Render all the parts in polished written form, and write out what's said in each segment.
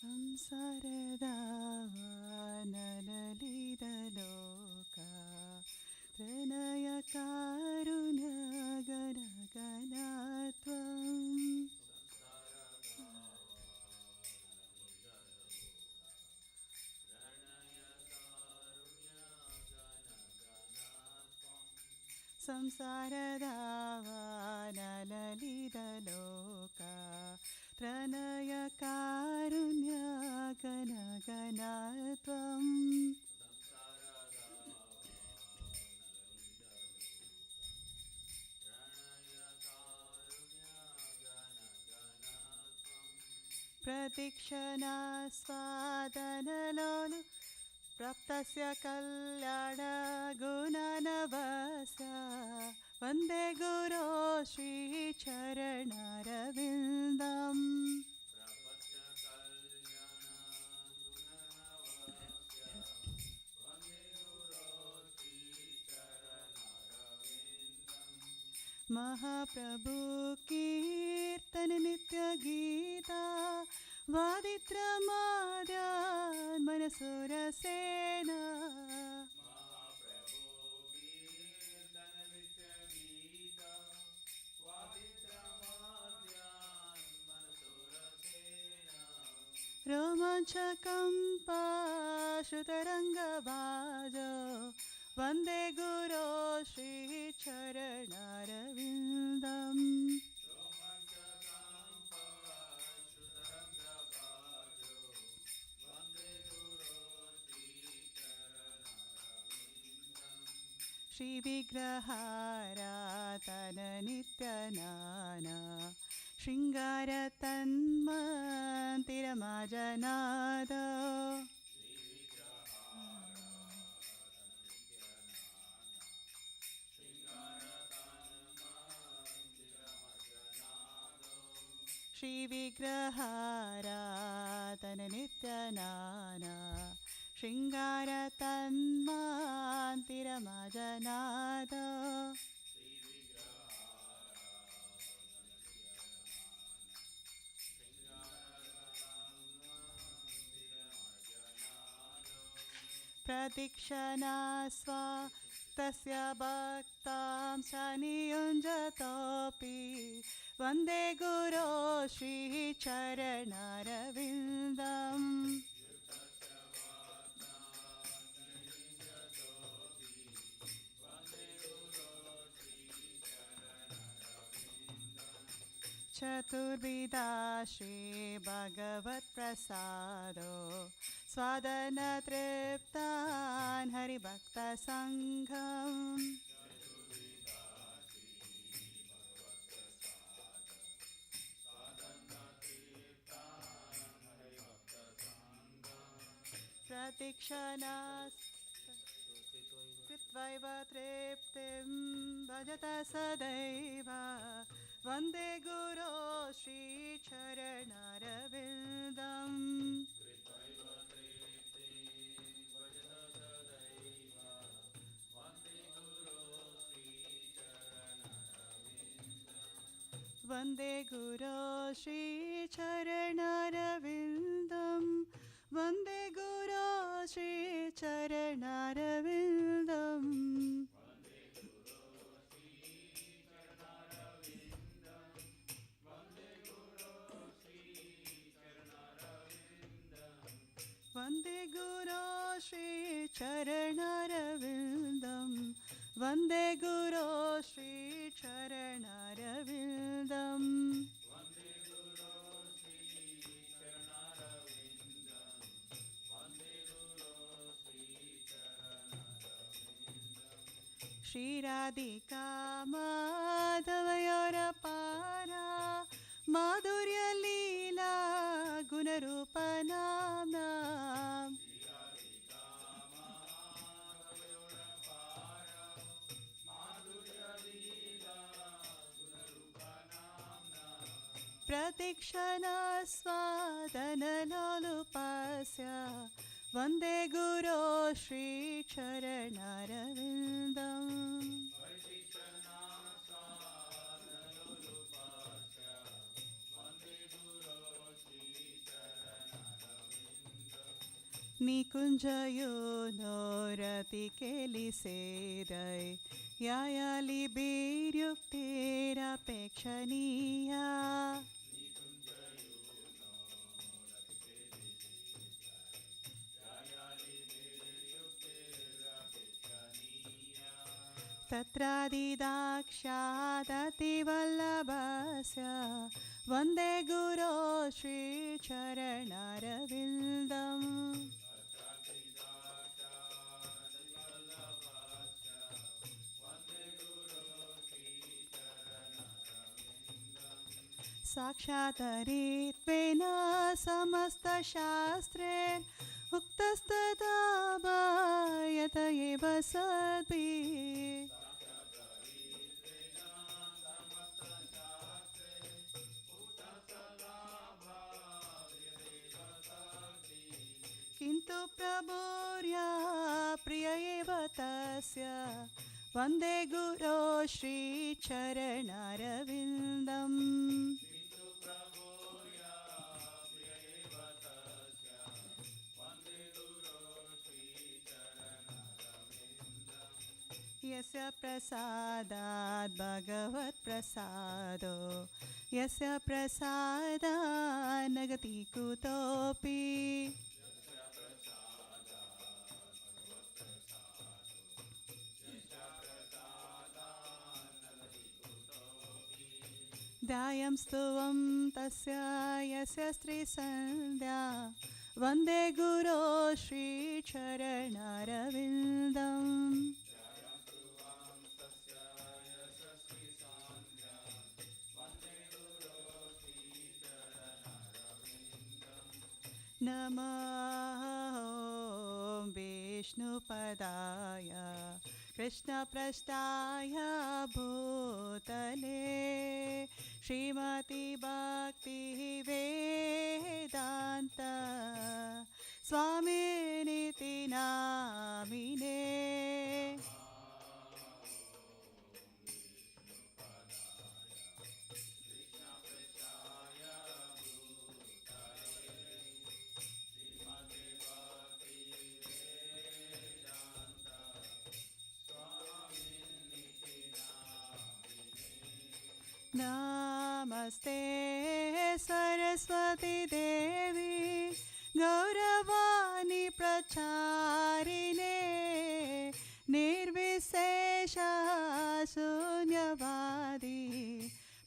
ಸಂಸಾರದ ನಲಲಿದ ಲೋಕ ಪ್ರಣಯ ಕಾರುಣ್ಯ ಗಣ ಗಣತ್ವಂ ಸಂಸಾರದ ನಲಲಿದ ಲೋಕ ಪ್ರಣಯ ಕಾರುಣ್ಯ ಗಣ ಗಣತ್ವಂ ಪ್ರತಿಕ್ಷಣಾ ಸ್ವಾದನಲೋಲು ಪ್ರಾಪ್ತಸ್ಯ ಕಲ್ಯಾಣ ಗುಣನವಸ್ಯ ವಂದೇ ಗುರೋ ಶ್ರೀ ಚರಣಾರವಿಂದಂ ಮಹಾಪ್ರಭು ಕೀರ್ತನ ನಿತ್ಯ ಗೀತಾ ವಾದಿತ್ರ ಮಾದ್ಯಾನ್ ಮನಸುರ ಸೇನಾ ರೋಮಾಂಚಕಂಪಾ ಶ್ರುತರಂಗಭಾಜೋ ವಂದೇ ಗುರೋ ಶ್ರೀ ಚರಣಾರವಿಂದಂ ಶ್ರೀ ವಿಗ್ರಹಾರಾತನ ನಿತ್ಯನಾನಾ ಶೃಂಗಾರ ತನ್ಮಂತಿರಮಜನಾದ ಶ್ರೀ ವಿಗ್ರಹಾರಾತನ ನಿತ್ಯನಾನಾ ಶೃಂಗಾರ ತನ್ಮಂತಿರಮಜನಾದ ಪ್ರತಿಕ್ಷಣಾ ಸ್ವಾತಸ್ಯ ಭಕ್ತಾಂ ಸನಿಯುಂಜತೋಪಿ ವಂದೇ ಗುರೋ ಶ್ರೀ ಚರಣಾರವಿಂದಂ ಚತುರ್ವಿಧಾ ಶ್ರೀ ಭಗವತ್ ಪ್ರಸಾದೋ ಸ್ವಾದನ ತೃಪ್ತಾನ್ ಹರಿಭಕ್ತ ಸಂಘಂ ಪ್ರತಿಕ್ಷಣಾ ಕೃತ್ವೈವ ತೃಪ್ತಿಂ ಭಜತ ಸದೈವ ವಂದೇ ಗುರೋ ಶ್ರೀ ಚರಣಾರವಿಂದಂ ವಂದೇ ಗುರೋ ಶ್ರೀ ಚರಣಾರವಿಂದಂ ವಂದೇ ಗುರೋ ಶ್ರೀ ಚರಣಾರವಿಂದಂ ವಂದೇ ಗುರೋ ಶ್ರೀ ಚರಣಾರವಿಂದಂ ವಂದೇ ಗುರೋ ಶ್ರೀ ಚರಣಾರವಿಂದಂ ಶ್ರೀರಾಧಿಕಾ ಮಾಧವಯೋರ ಪಾರ ಮಾಧುರ್ಯ ಲೀಲಾ ಗುಣರೂಪ ನಾಮ ಪ್ರತಿಕ್ಷಣಾ ಸ್ವಾದನ ಲೋಲುಪಸ್ಯ ವಂದೇ ಗುರೋ ಶ್ರೀ ಚರಣಾರವಿಂದಂ ನಿಕುಂಜಯೋ ನೋರತಿ ಕೇಳಿಸೇರೈ ಯಾಯಲಿ ಬೀರ್ಯುಕ್ತೇರಪೇಕ್ಷಣೀಯ तत्रादिदाक्षादतिवल्लभस्य वन्दे गुरो श्रीचरणारविन्दम् साक्षात्तरित्वेन समस्तशास्त्रैर् उक्तस्तथा भायत एव सद्भिः किन्तु प्रभुर्या प्रिय एव तस्य वन्दे गुरो श्रीचरणारविन्दम् यस्य प्रसादात् भगवत्प्रसादो यस्य प्रसादात् न गति कुतोऽपि ध्यायं स्तुवं तस्य यस्य स्त्रीसन्ध्या वन्दे गुरो श्रीचरणारविन्दम् नमः विष्णुपदाय कृष्णप्रष्टाय भूतले श्रीमती भक्तिवेदान्त स्वामिनिति नामिने नमस्ते सरस्वती देवी गौरवाणी प्रचारिणे निर्विशेष शून्यवादी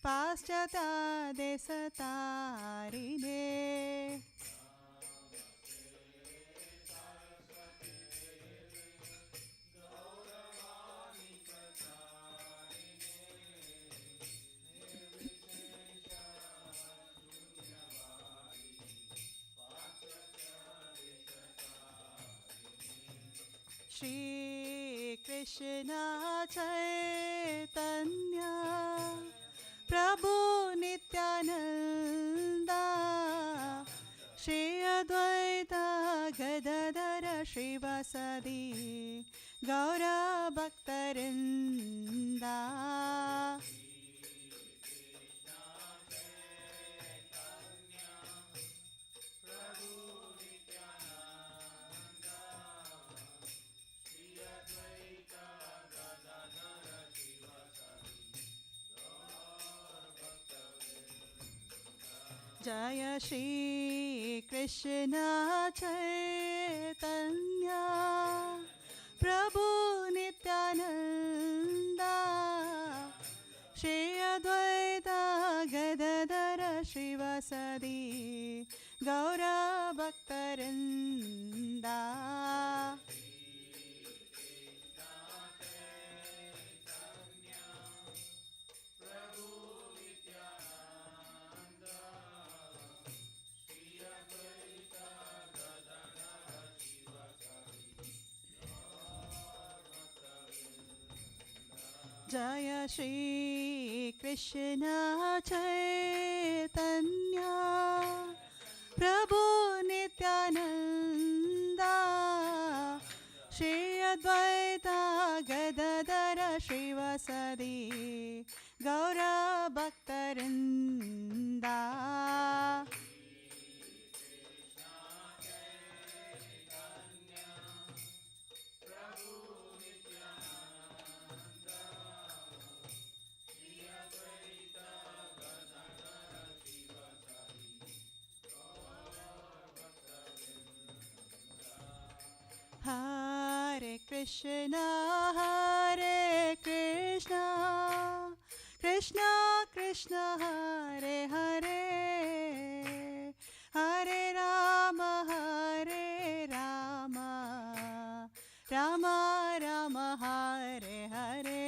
पाश्चात्यादेशतारिणे श्री कृष्ण चैतन्य प्रभु नित्यानंद श्री अद्वैत गदाधर श्रीवासदि गौर भक्तवृंद जय श्री कृष्ण चैतन्य प्रभु नित्यानंद श्री अद्वैत गदाधर श्रीवासदि गौर भक्तवृंद जय श्री कृष्ण चैतन्य प्रभु नित्यानंद श्री अद्वैत गदाधर श्रीवासदि गौर भक्तवृंद Krishna, Hare Krishna, Krishna Krishna, Hare Hare, Hare Rama, Hare Rama, Rama Rama, Hare Hare.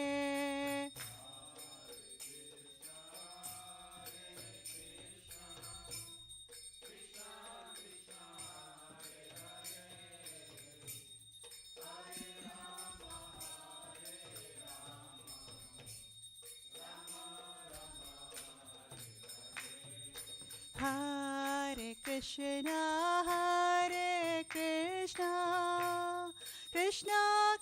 Hare Krishna, Hare Krishna, Krishna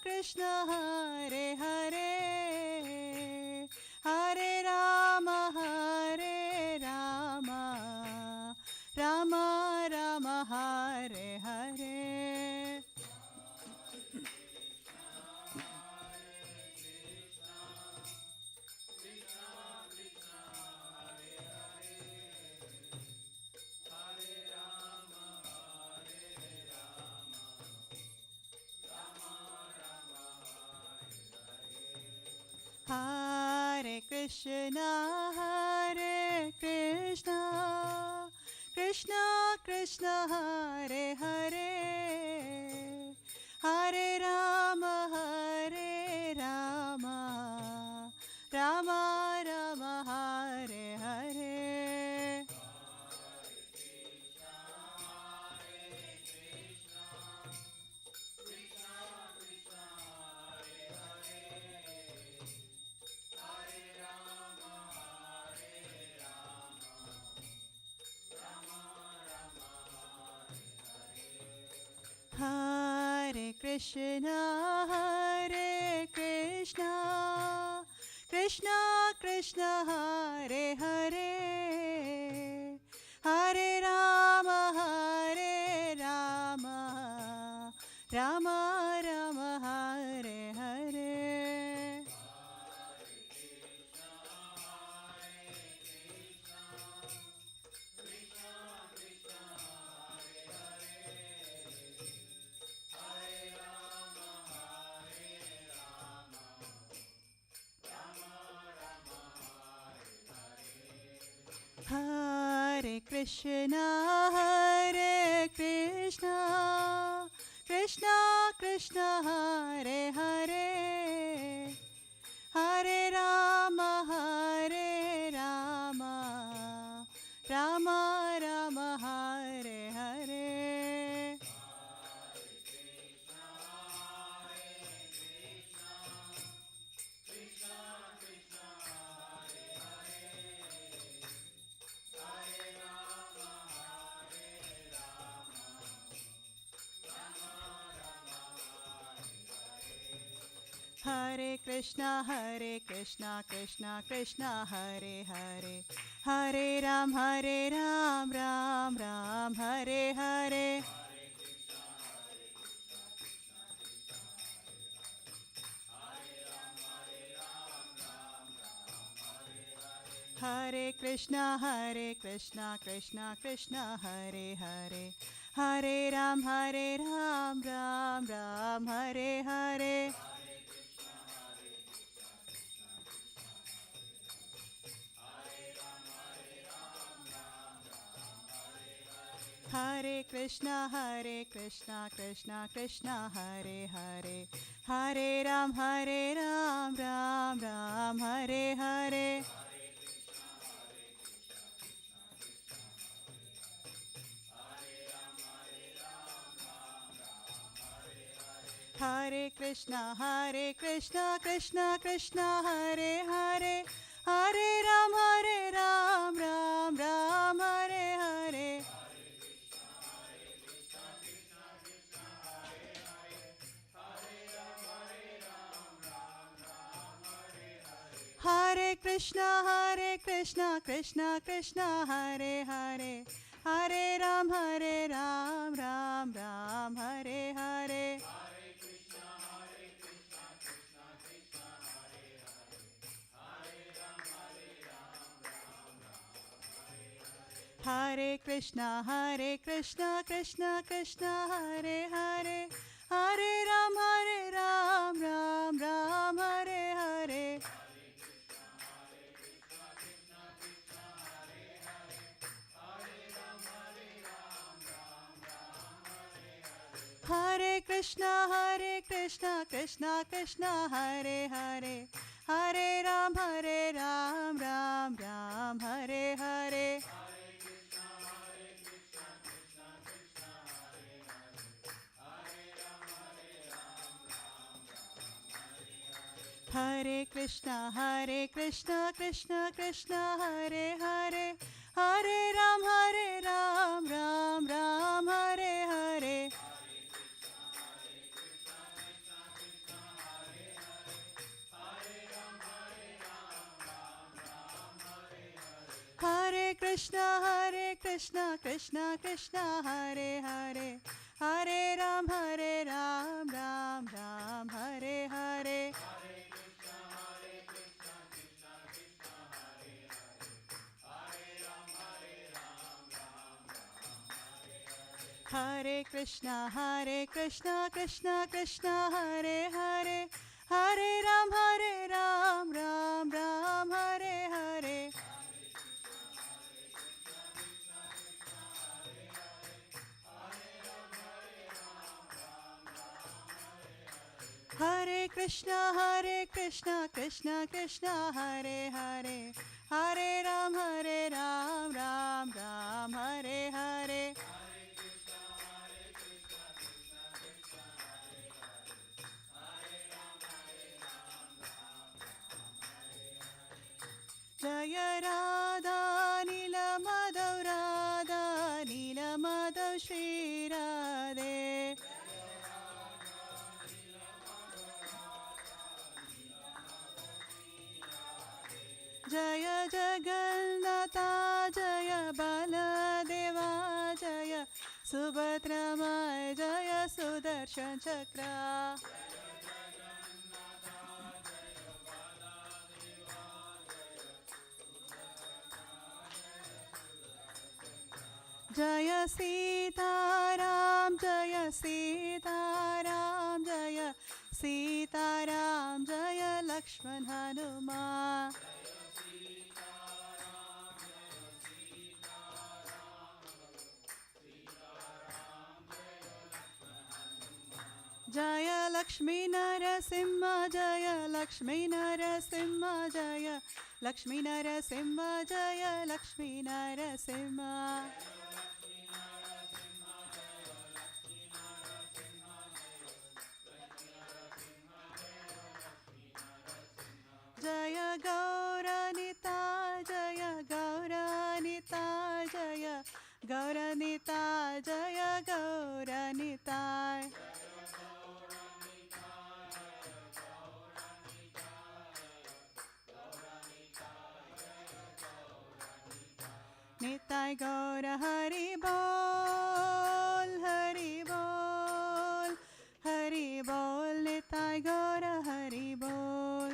Krishna, Hare Hare, Hare Rama, Hare Rama, Rama Rama, Hare Hare. Hare Krishna, Hare Krishna, Krishna Krishna, Hare Hare, Hare Rama, Hare Rama, Rama Rama, Hare Hare. Hare Krishna, Hare Krishna, Krishna Krishna, Hare Hare, Hare Rama, Hare Rama, Rama Rama, Hare Hare. Hare Krishna, Hare Krishna, Krishna Krishna, Hare Hare, Hare Rama, Hare Rama, Rama Rama, Hare Hare. Hare Krishna, Krishna Krishna, Hare Hare, Hare Ram, Ram Ram, Hare Hare. Hare Krishna, Krishna Krishna, Hare Hare, Hare Ram, Ram Ram, Hare Hare. Hare Krishna, Krishna Krishna, Hare Hare, Hare Ram, Ram Ram, Hare Hare. Hare Krishna, Krishna Krishna, Hare Hare, Hare Ram, Ram Ram, Hare Hare. Hare Krishna, Krishna Krishna, Hare Hare, Hare Ram, Ram Ram, Hare Hare. Hare Krishna, Krishna Krishna, Hare Hare, Hare Ram, Ram Ram, Hare Hare. Hare Krishna, Krishna Krishna, Hare Hare. Hare Ram, Ram Ram, Hare Hare. Hare Krishna, Krishna Krishna, Hare Hare. Hare Ram, Ram Ram, Hare Hare. Hare Krishna, Krishna Krishna, Hare Hare. Hare Ram, Ram Ram, Hare Hare. Hare Krishna, Krishna Krishna, Hare Hare. Hare Ram, Ram Ram, Hare Hare. Hare Krishna, Krishna Krishna, Hare Hare. Hare Ram, Ram Ram, Hare Hare. Jaya Radha Nila Madhav Radha Nila Madhav Shri Radhe. Jaya Jagannatha Jaya Baladeva Jaya Subhadramaya Jaya Sudarshan Chakra. Jaya Sita Ram, Jaya Sita Ram, Jaya Sita Ram, Jaya Lakshman Hanuman. Jaya Lakshmi Narasimha, Jaya Lakshmi Narasimha, Jaya Lakshmi Narasimha, Jaya Lakshmi Narasimha. Jaya Gauranita, Jaya Gauranita, Jaya Gauranita, Jaya Gauranita. Nitai Gaura Hari Bol, Hari Bol, Hari Bol, Nitai Gaura Hari Bol.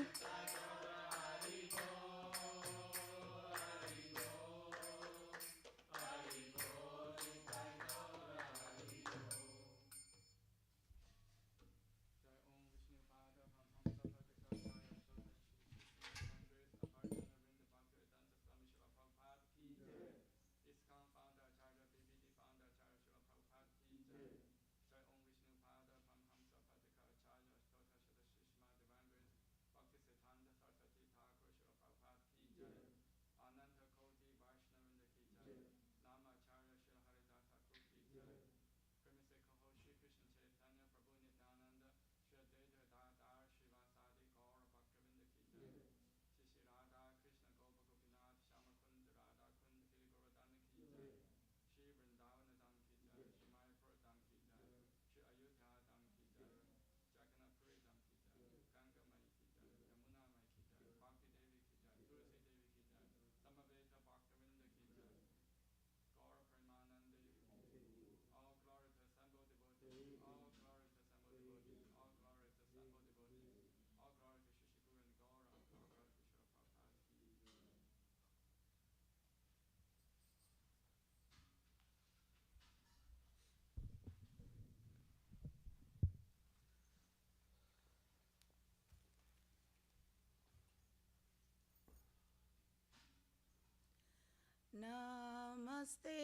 नमस्ते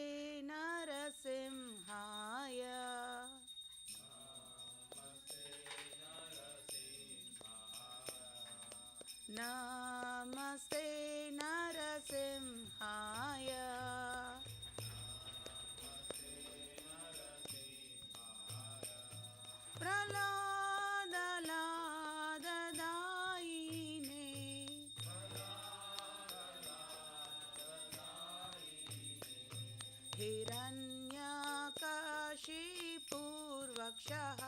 नरसिंहाय नमस्ते नरसिंहाय प्रह्लादलाददायिने हिरण्यकशिपूर्वक्षः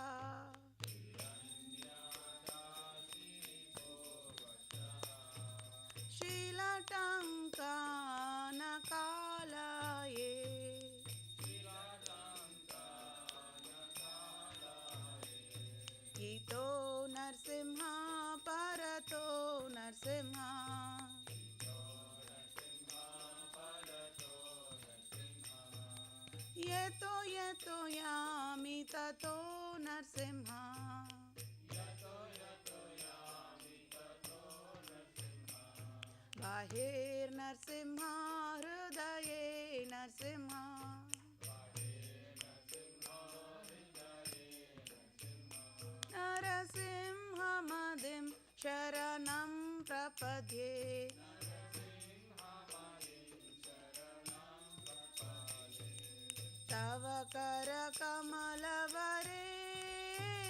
शीलटङ्कानकालये इतो नरसिंहा परतो नरसिंहा यतो यतो यामि ततो नरसिंहा बाहिर्नरसिंहा हृदये नरसिंहा नरसिंहमदिं शरणं प्रपद्ये तव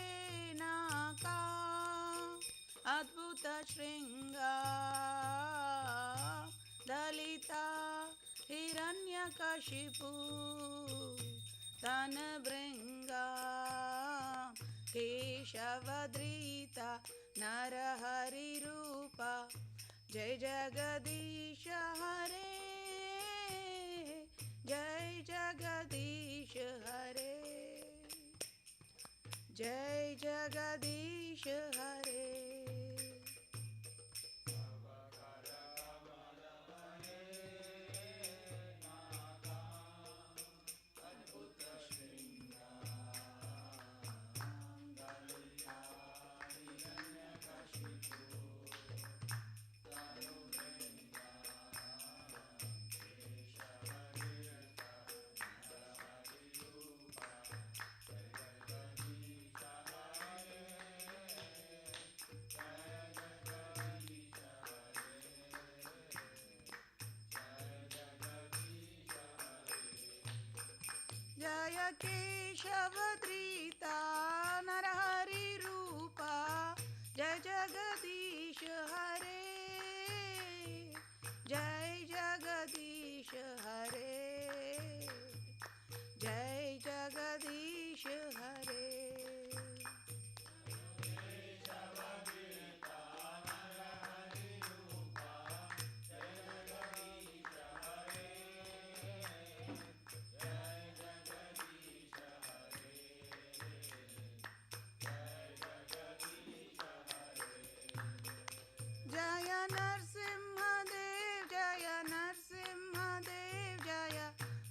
करकमलवरेणाका अद्भुतशृङ्गा दलिता हिरण्यकशिपु तनभृङ्गा केशवधृता नरहरिरूपा जय जगदीश हरे जय जगदीश हरे जय जगदीश हरे जय केशवधृता नरहरिरूपा जय जगदीश हरे जय जगदीश हरे जय जगदीश हरे जय नरसिंहदेव जय नरसिंहदेव जय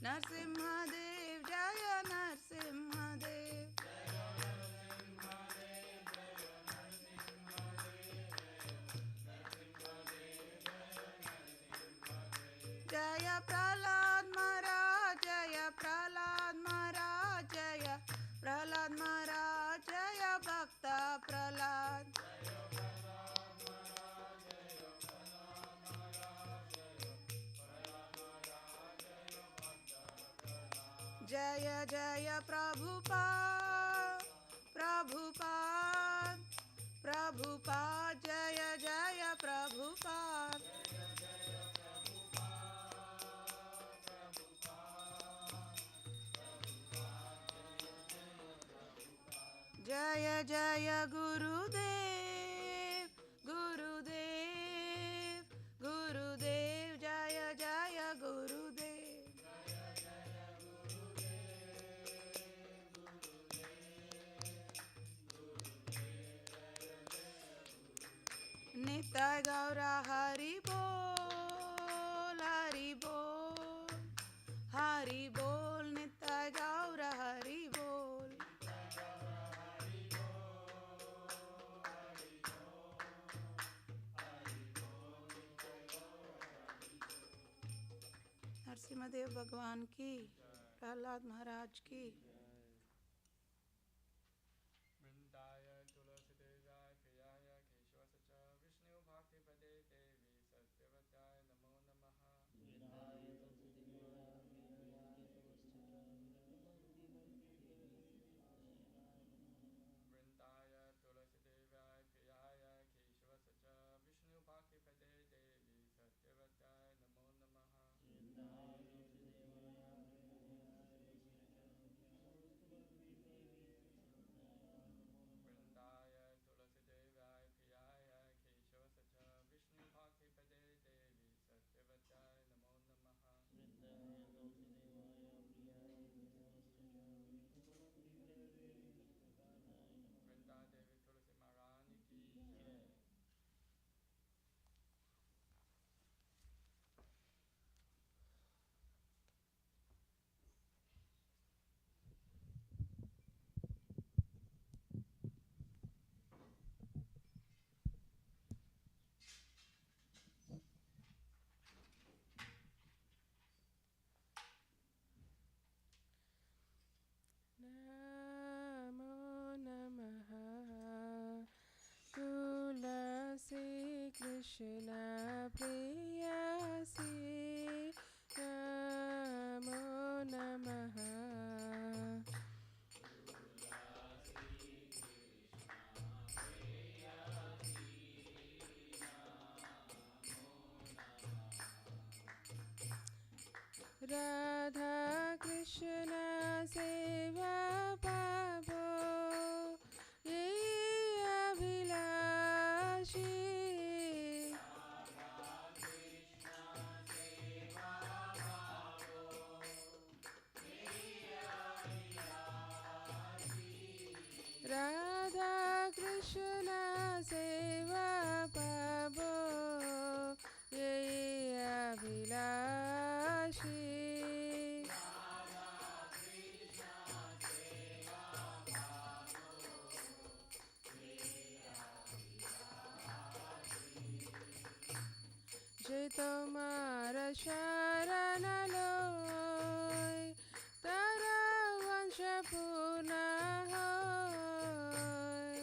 नरसिंहदेव जय नरसिंहदेव जय प्रह्लाद महाराज जय प्रह्लाद महाराज जय प्रह्लाद महाराज जय भक्त प्रह्लाद जय जय प्रभुपाद प्रभुपाद प्रभुपाद जय जय प्रभुपाद जय जय गुरुदेव गुरुदेव गुरुदेव जय जय गुरुदेव नित्य गौर हरि बोल हरि बोल हरि बोल नित्य गौर हरि बोल महादेव भगवान की, प्रहलाद महाराज की। नमो नमः तुलसी कृष्ण प्रेयसी नमो नमः राधा कृष्ण सेवा पाबो यही अभिलाषी राधा कृष्ण सेवा पाबो यही अभिलाषी जे तुम्हार शरण लोय तारा वंश पूर्ण होय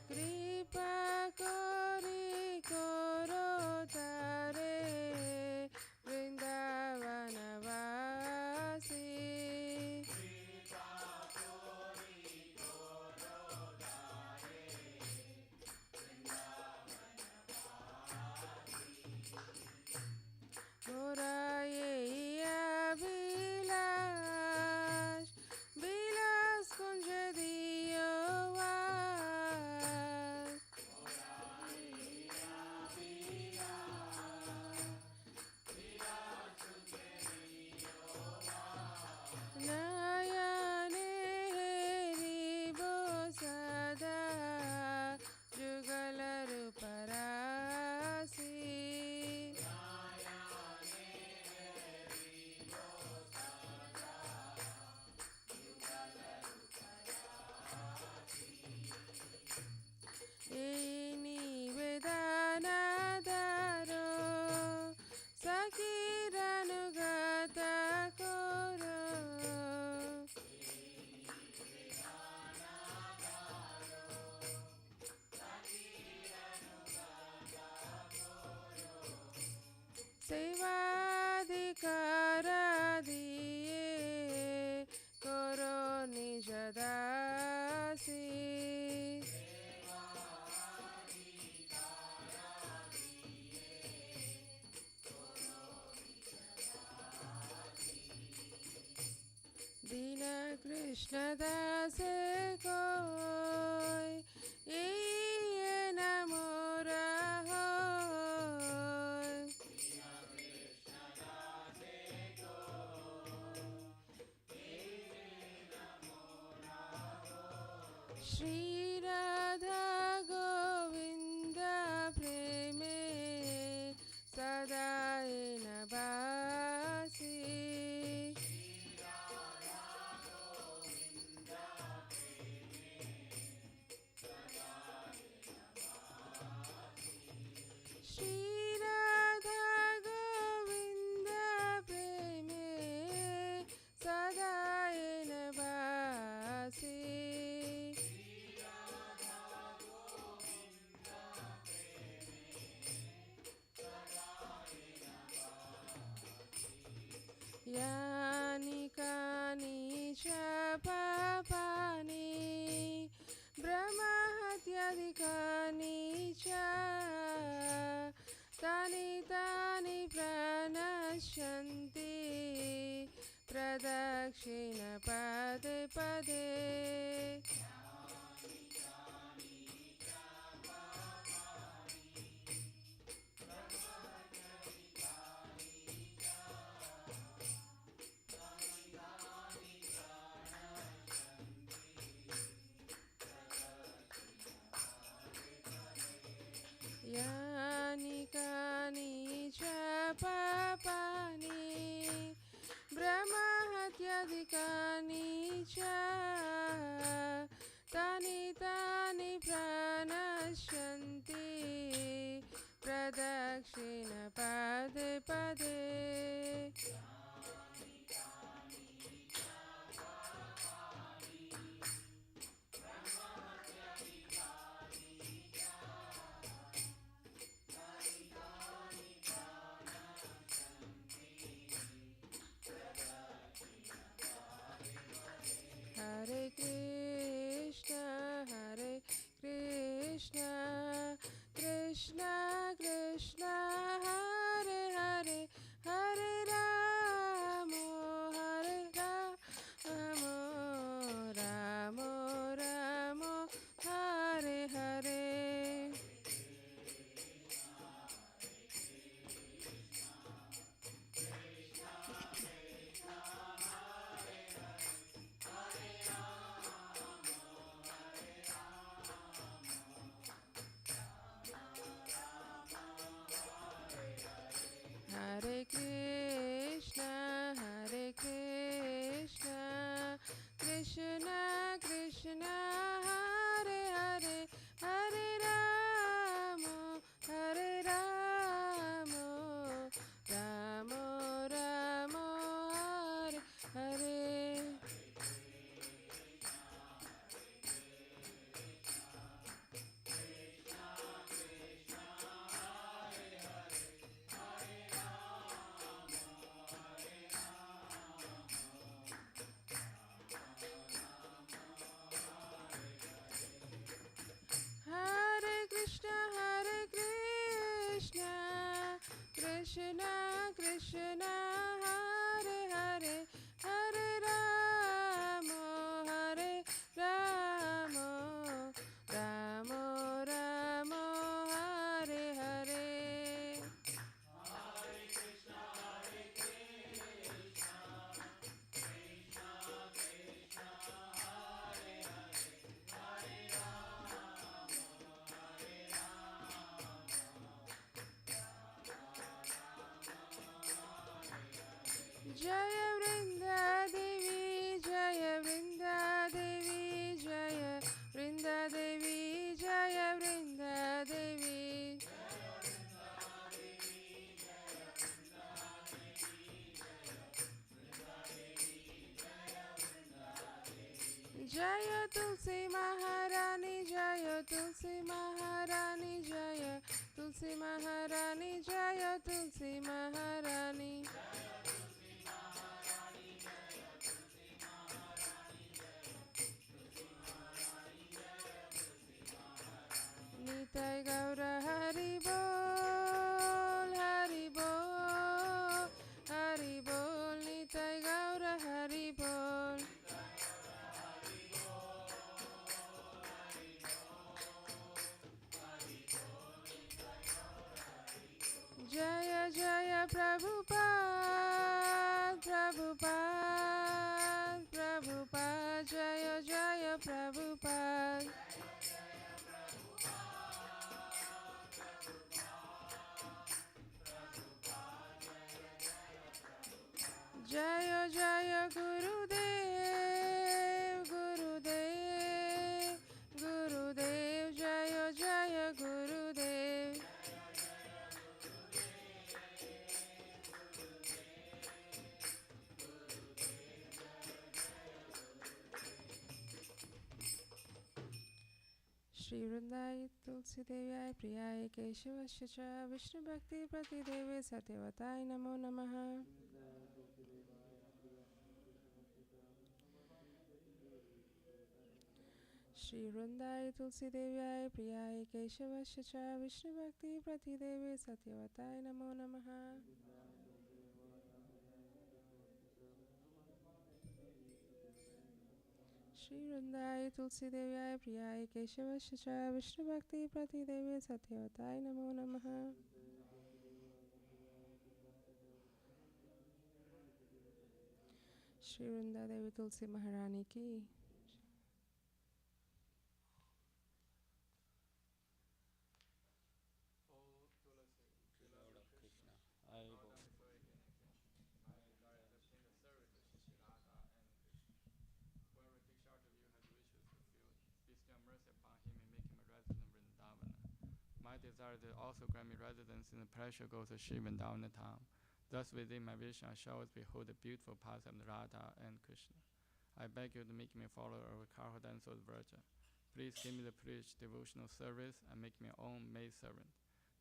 कृपा करी करो तारे वृंदावनवासी अभिलाष विलास कुंज दियो वास नयने हेरिबो सदा जुगल रूपरासी निवेदनादारो सखीरनुगत करो सेवाधिकार दिए करो निज दासी दीन कृष्ण दास कोय ये नमो होय श्री राधा गोविंद प्रेमे सदाय नबासी प्रणश्यन्ति प्रदक्षिण पदे पदे यानि कानि च पापानि ब्रह्महत्यादिकानि च तानि तानि प्रणश्यन्ति प्रदक्षिण पदे पदे Hare Krishna, Krishna Krishna, Hare Hare, Hare Ramo, Ramo Ramo, Hare Hare. Hare Krishna, Krishna Krishna, Hare Hare, Hare Ramo, Ramo Ramo, Hare Hare. Hare Krishna, Krishna Krishna, Hare Hare, Hare Ramo, Ramo Ramo, Hare Hare. Jaya Vrinda Devi, Jaya Vrinda Devi, Jaya Vrinda Devi, Jaya Vrinda Devi. Jaya Tulsi Maharani, Jaya Tulsi Maharani, Jaya Tulsi Maharani, Jaya Tulsi Maharani. Nitai Gaura Hari Bol, Hari Bol, Hari Bol, Nitai Gaura Hari Bol. Jaya Jaya Prabhupada, Prabhupada, Prabhupada, Jaya Jaya Prabhupada. Jaya Jaya Gurudev, Gurudev, Gurudev, Jaya Jaya Gurudev. Shri Vrindai Tulsi Devyai Priyai Keshavasya Cha Vishnu Bhakti Prati Devi Satyavatay Namo Namaha. Shri Vrindai Tulsi Devyai Priyai Keshavasya Cha Vishnu Bhakti Prati Devi Satyavatay Namo Namaha. श्रीवृन्दाय तुलसीदेव्याय प्रियाय केशवस्य च विष्णुभक्तिप्रतिदेवे सत्यवताय नमो नमः। श्री वृंदा देवी तुलसी महारानी की। My desire to also grant me residence in the precious groves of Shiva and Dhavana town. Thus within my vision I shall always behold the beautiful paths of Radha and Krishna. I beg you to make me a follower of Karhoda and Sod Vraja. Please give me the privilege devotional service and make me your own maid servant.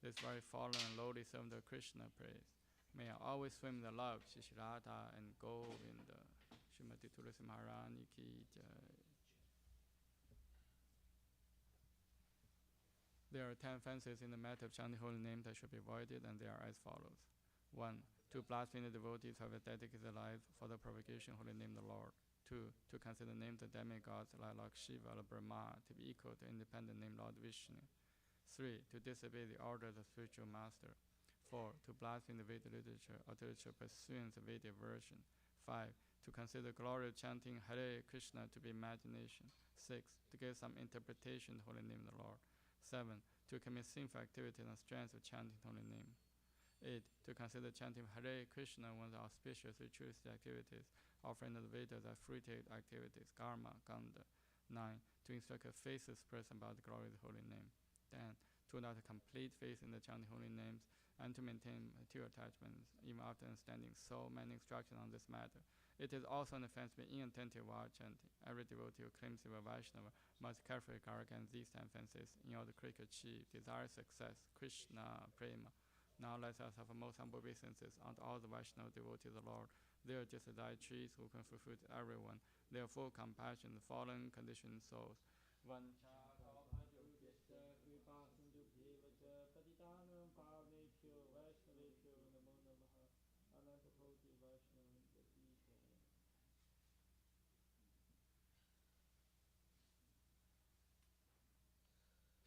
This very fallen and lowly servant of Krishna prays. May I always swim in the love of Shri Radha and Govinda. Srimati Tulasi Maharani ki jai. There are 10 offenses in the matter of chanting holy name that should be avoided, and they are as follows. 1. To blaspheme the devotees who have dedicated their lives for the propagation of holy name of the Lord. 2. To consider the name of the demigods like Lord Shiva or Brahma to be equal to independent name Lord Vishnu. 3. To disobey the order of the spiritual master. 4. To blaspheme the Vedic literature or literature pursuant to Vedic version. 5. To consider glory of chanting Hare Krishna to be imagination. 6. To give some interpretation of the holy name of the Lord. 7. To commit sinful activity on the strength of chanting holy name. 8. To consider chanting Hare Krishna one of the auspicious ritualistic activities, offering the Vedas as fruited activities, karma, ganda. 9. To instruct a faithless person about the glory of the holy name. 10. To adopt a complete faith in the chanting holy names and to maintain material attachments, even after understanding so many instructions on this matter. It is also an offense to be inattentive while chanting. Every devotee who claims to be a Vaishnava must carefully guard against these 10 offenses in order to achieve desired success. Krishna Prema. Now let us have a most humble obeisances unto all the Vaishnava devotees of the Lord. They are just as thy trees who can fulfill to everyone. They are full of compassion, the fallen conditioned souls.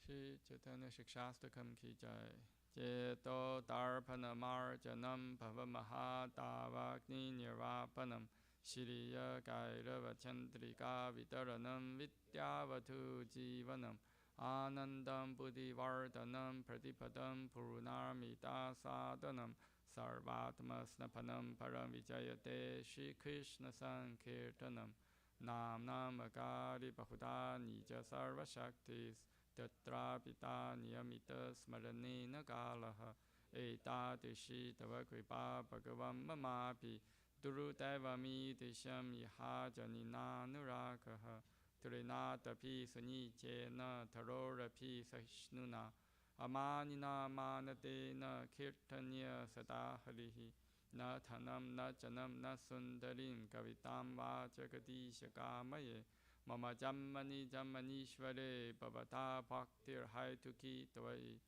Shri Chaitanya Shikshastakam ki jai. Jeto Darpana Marjanam Bhavamahadavagni Nirvapanam Shriya Kairava Chandrika Vitaranam Vidyavatu Jivanam Anandam Buddhi Vardhanam Pratipadam Purnamita Sadhanam Sarvatma Snapanam Param Vijayate Shri Krishna Sankirtanam Nam Namakari Bahuda Nija Sarva Shaktis Tatra pita niyamita smaranena kalaha etadishi tava kripa bhagavam mamapi durudevami disham yaha janina nurakaha trinatapi sunichena tarorapi sahishnuna amanina manatena kirtanya sadaharihi na thanam na janam na sundarim kavitam va jagadisha kamaye Mama Jammani Jammanishvare Bhavata Bhaktir Haituki Tvai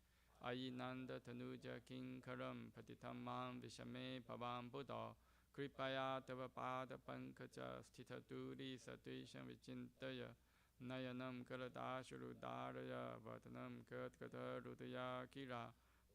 Ayinanda Tanuja Kinkaram Patitam Mam Vishame Bhavam Buddha Kripaya Tava Pada Pankaja Sthita Duri Satisham Vichintaya Nayanam Kaladasharudaraya Vatanam Katkata Rudaya Kira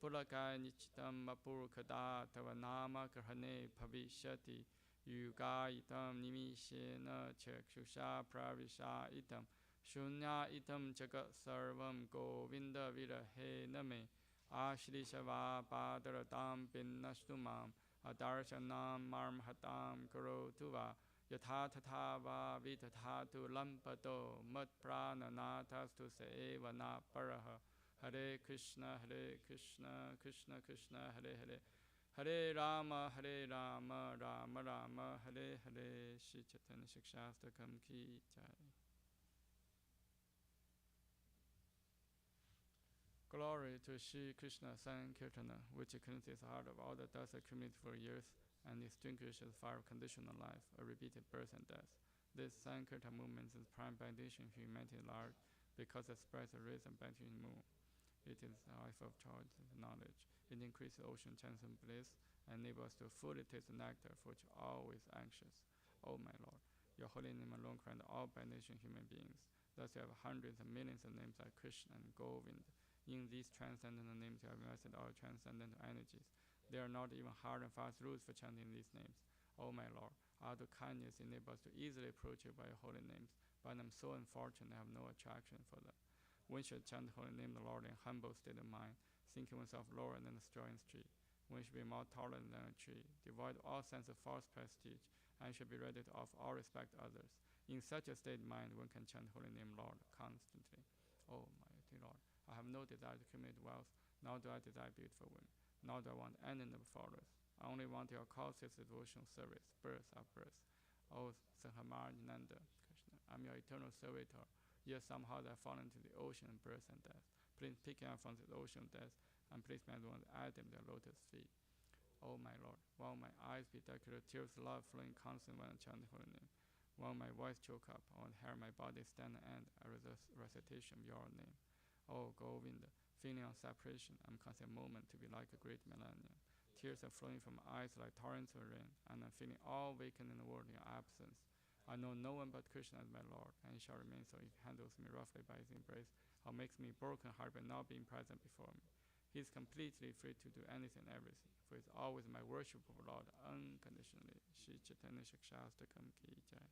Pulakai Nichitam Mapurkada Tava Nama Karhane Bhavishati Yuga itam nimishena chakshusha pravisha itam shunya itam jagat sarvam govinda virahe name ashrishava padaratam pinnashtumam adarshanam marmhatam karotuva yatha tatha va vitathatu lampato mat prananatastu seva na paraha Hare Krishna Krishna Krishna Hare Hare Hare Rama, Rama Rama, Hare Hare, Shri Chaitanya Shikshastakam ki jai. Glory to Shri Krishna Sankirtana, which cleanses the heart of all the dust accumulated for years and extinguishes the fire of conditional life, a repeated birth and death. This Sankirtan movement is prime foundation for humanity at large because it spreads the rays and bounty in the moon. It is the life of choice and knowledge. It increases ocean chance and bliss and enables us to fully taste the nectar for which always anxious. O my Lord, Your holy name alone created all by nation human beings. Thus you have hundreds and millions of names like Krishna and Govind. In these transcendental names you have invested all transcendental energies. There are not even hard and fast rules for chanting these names. O my Lord, out of kindness enable us to easily approach you by your holy names, but I'm so unfortunate I have no attraction for them. One should chant the holy name of the Lord in humble state of mind, thinking oneself lower than a straw in the street. One should be more tolerant than a tree, devoid of all sense of false prestige, and should be ready to offer all respect to others. In such a state of mind, one can chant the holy name Lord constantly. Oh, mighty Lord, I have no desire to accumulate wealth, nor do I desire beautiful women, nor do I want any number of followers. I only want your causeless devotional service, birth after birth. Oh, Sahamarnanda Krishna, I'm your eternal servitor. Yet somehow I have fallen into the ocean of birth and death. Please pick me up from the ocean of death, and place me at one of the items at lotus feet. O my Lord, while my eyes be decorated, tears of love flowing constantly when I chant the holy name. While my voice choke up, I want to hear my body stand and end a recitation of your name. O Govinda, feeling of separation, I'm considered a moment to be like a great millennium. Tears are flowing from my eyes like torrents of rain, and I'm feeling all vacant in the world in your absence. I know no one but Krishna as my Lord, and he shall remain so if he handles me roughly by his embrace, or makes me broken heart by not being present before me. He is completely free to do anything and everything, for he is always my worshipful Lord unconditionally. Shri Chaitanya Shakshastakam ki jai.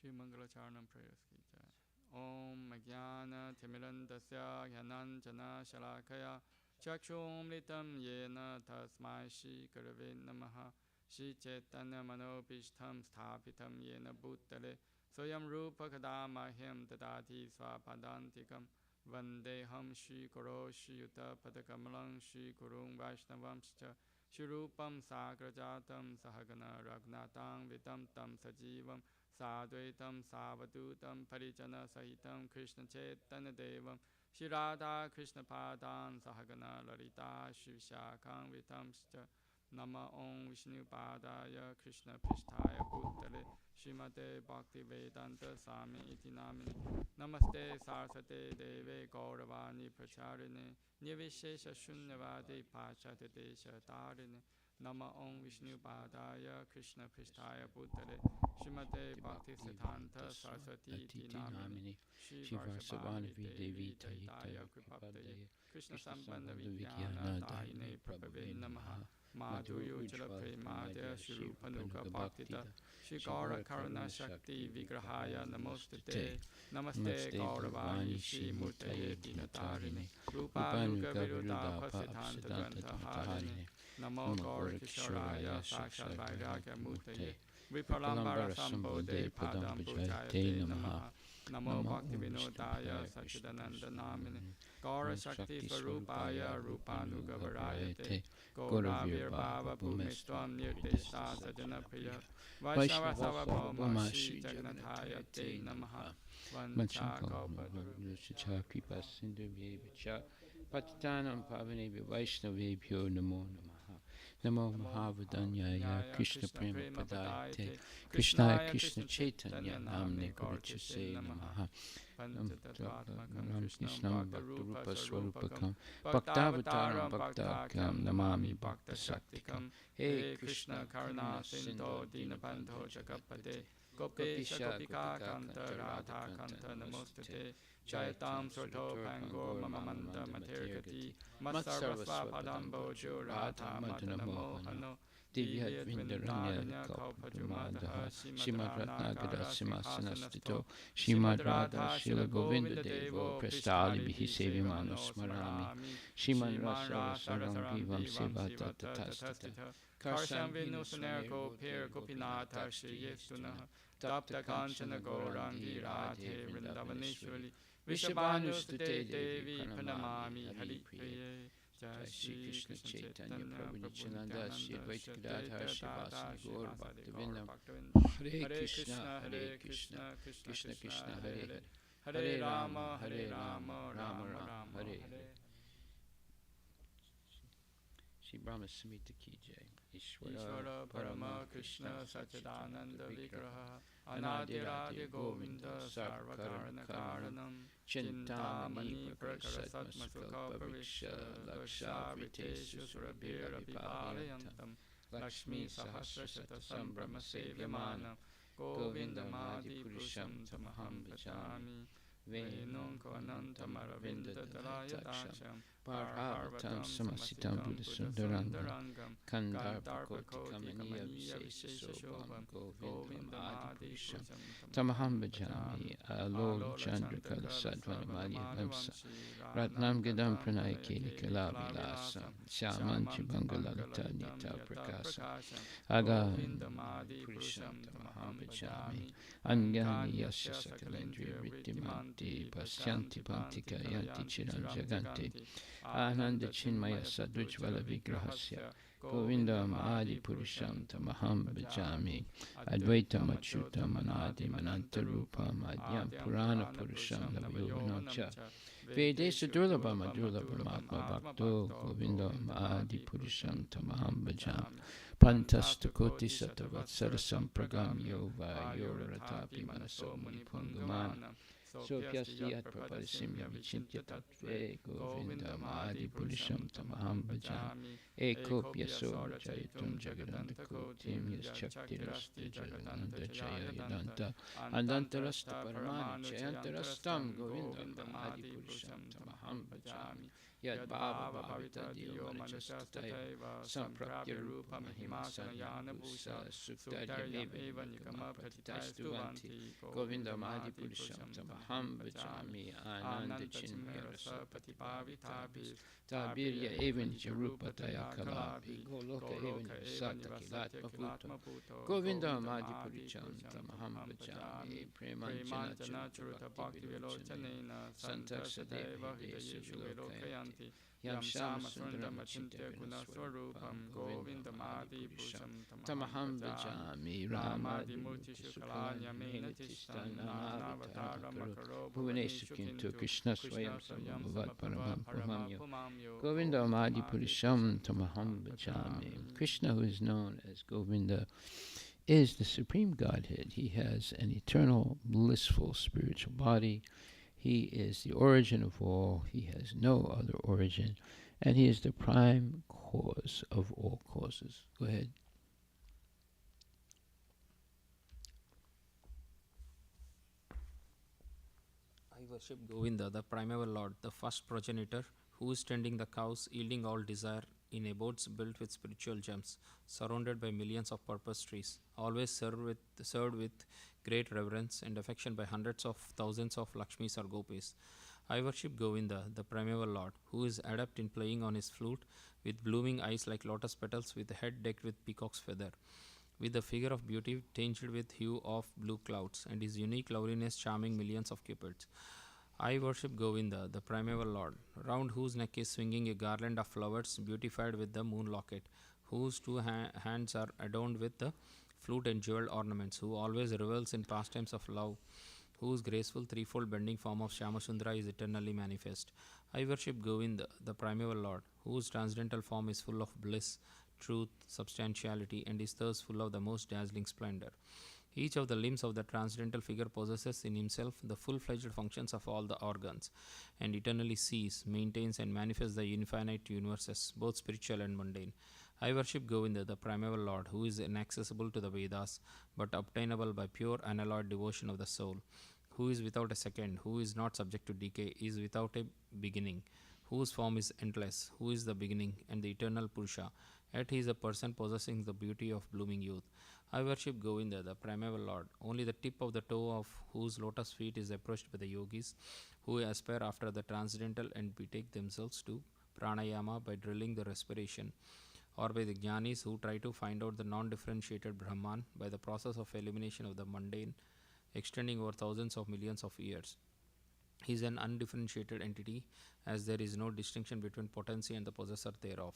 Shri Mangala Charanam prayers ki jai. Om Jnana Timirandasya Jnananjana Shalakaya Chakshumritam Yena Tasmai Shri Gurave Namaha. Shri Chaitanya Manobishtam Sthapitam Yena Bhutale Soyam Rupa Kadamahyam Dadati Swapadantikam Vandeham Shri Guru Shri Yuta Padakamalam Shri Gurung Vaishnavamscha Shri Rupam Sagrajatam Sahagana Raghunatam Vitam Tam Sajivam Sadvaitam Savadutam Parijana Sahitam Krishna Chaitanya Devam Shri Radha Krishna Padam Sahagana Lalita Shri Shakam Vitamscha Nama Om Vishnu Padaya Krishna Pishtaya Bhutale Srimate Bhakti Vedanta Swami Iti Namine Namaste Sarasate Deve Gauravani Pracharine Nirvishesha Shunyavadi Pachate Desha Tarine Nama Om Vishnu Padaya Krishna Pishtaya Bhutale Srimate Bhakti Siddhanta Saraswati Iti Namine Shri Varshavani Devi Tayitaya Kripaptaye Krishna Sambandha Vidyana Dayine Prabhave Namaha Madhuryo Jala Premadya Shri Rupanuga Bhaktita Shri Gaura Karuna Shakti Vigrahaya Namostate Namaste Gauravani Shri Murtaye Dinatarine Rupa Nuga Viruddha Pasiddhanta Grantha Harine Namo Gaura Kishoraya Sakshat Vairagya Murtaye Vipalambara Sambodhe Padam Pujayate Namaha Namo Bhakti Vinodaya Sachidananda Namine Gaura Shakti Svarupaya Rupanuga Varayate Gauravir Bhava Bhumistvam Nirdeshta Sajana Priya Vaishnava Sarvabhauma Shri Jagannathaya Te Namaha Vancha Kalpadurusha Kripa Sindhuvyevacha Patitanam Pavanebhyo Vaishnavebhyo Namo Namaha Namo Mahavadanyaya Krishna Prema Padayate Krishnaya Krishna Chaitanya Namne Gaurachase Namaha Ram Krishnam Bhaktarupa Swarupakam Bhaktavataram Bhaktakam Namami Bhakta Shaktikam He Krishna Karuna Sindho Dinabandho Jagapate Gopesha Gopika Kanta Radha Kanta Namostate Jaitam Srato Pango Mamamanda Matergati Matsarvasva Padambo Radha Madana Mohano Divyat Vindaranya Kaupadumadaha Shimad Ratnagada Simhasanastito Shimad Radha Shila Govinda Devo Prastali Bihi Sevimano Smarami Shimad Rasa Sarangivam Sivata Tatastita Karsham Vinusanerko Pir Gopinata Shri Yestunaha Tapta Kanchana Gaurangi Radhe Vrindavaneshwari Vishabhanustate Devi Pranamami Hari Priye Jai Shri Krishna Chaitanya Prabhu Nityananda Shri Advaita Gadadhar Shivasana Gaur Bhaktavinda Hare Krishna Hare Krishna Krishna Krishna Hare Hare Hare Rama Hare Rama Rama Rama Hare Hare. Shri Brahma Samhita Ki Jai. Ishvara Parama Krishna Sachidananda Vigraha Anadiradi Govinda Sarvakarana Karanam Chintamani Prakarasat Masuka Pavisha Laksha Vriteshu Surabhira Vipalayantam Lakshmi Sahasrashata Sambrahma Sevyamana Govindamadi Purusham Tamaham Bhajami Venum Konantamaravinda Dalaya Daksham Parharvatam Samasitam Buddha Sundarangam Kandarpakoti Kamaniya Vishesha Shobham Govindamadi Purusham Tamaham Bhajami Alola Chandrakala Sadvanamadi Vamsa Ratnam Gadam Pranay Keli Kalavilasa Shamanchi Bangalalata Nita Prakasa Agavindamadi Purusham Tamaham Bhajami Angani Yasya Sakalendriya Rittimanti Pasyanti Pantika Yanti Chiranjaganti Ananda Chinmaya Sadujvala Vigrahasya Govindam Adi Purusham Tamaham Bhajami Advaitam Achyutam Anadi Manantarupam Adyam Purana Purusham Navyoganamcha Vedesa Durlabham Adurlabhamatma Bhakto Govindam Adi Purusham Tamaham Bhajami Pantastakoti Satavatsara Sampragam Yova Yoratapi Manaso Munipungamana Sopyastiyat Praparisimya Vichintya Tattve Govindam Adi Purisham Tamaham Bhajami Ekopya Sobra Jayatum Jagadanta Kotim Yaschaktirasti Jagananda Jaya Yadanta Andantarasta Paramani Chayantarastam Govindam Adi Purisham Tamaham Bhajami Yad Bhava Bhavita Diyo Manichastataiva Samprapya Rupa Mahimasana Bhusa Suktaryam Eva Nikama Pratitastuvanti Govindam Adi Purisham Tamaham Bhajami Ananda Chinmaya Rasapati Bhavitabhi Tabirya Evan Jarupa Taya Kalabi Goloka Evan Sata Kilatma Bhuto Govindam Adi Purisham Tamaham Bhajami Premanjana Churuta Bhakti Vilochanena Santaksadeva Hidayeshu Vilokayanti Yam Shama Sundram Achintya Guna Swarupam Govindamadi Purusham Tamaham Bhajami Ramadi Murti Shukalanya Mena Tishtan Navataram Makaro Bhuvaneshu Kintu Krishna Swayam Samabhavat Paramam Pumamyo Pumamyo Govindamadi Purusham Tamaham Bhajami. Krishna, who is known as Govinda, is the Supreme Godhead. He has an eternal, blissful spiritual body. He is the origin of all. He has no other origin. And he is the prime cause of all causes. Go ahead. I worship Govinda, the primeval Lord, the first progenitor, who is tending the cows, yielding all desire in abodes built with spiritual gems, surrounded by millions of purpose trees, always served with great reverence and affection by hundreds of thousands of Lakshmis or Gopis. I worship Govinda, the primeval Lord, who is adept in playing on his flute, with blooming eyes like lotus petals, with a head decked with peacock's feather, with the figure of beauty tinged with hue of blue clouds, and his unique loveliness charming millions of cupids. I worship Govinda, the primeval Lord, round whose neck is swinging a garland of flowers beautified with the moon locket, whose two hands are adorned with the flute and jeweled ornaments, who always revels in pastimes of love, whose graceful threefold bending form of Shyamasundara is eternally manifest. I worship Govinda, the primeval Lord, whose transcendental form is full of bliss, truth, substantiality, and is thus full of the most dazzling splendor. Each of the limbs of the transcendental figure possesses in himself the full-fledged functions of all the organs, and eternally sees, maintains, and manifests the infinite universes, both spiritual and mundane. I worship Govinda, the primeval Lord, who is inaccessible to the Vedas, but obtainable by pure unalloyed devotion of the soul, who is without a second, who is not subject to decay, is without a beginning, whose form is endless, who is the beginning and the eternal Purusha, yet he is a person possessing the beauty of blooming youth. I worship Govinda, the primeval Lord, only the tip of the toe of whose lotus feet is approached by the yogis, who aspire after the transcendental and betake themselves to pranayama by drilling the respiration, or by the jnanis who try to find out the non-differentiated Brahman by the process of elimination of the mundane, extending over thousands of millions of years. He is an undifferentiated entity, as there is no distinction between potency and the possessor thereof.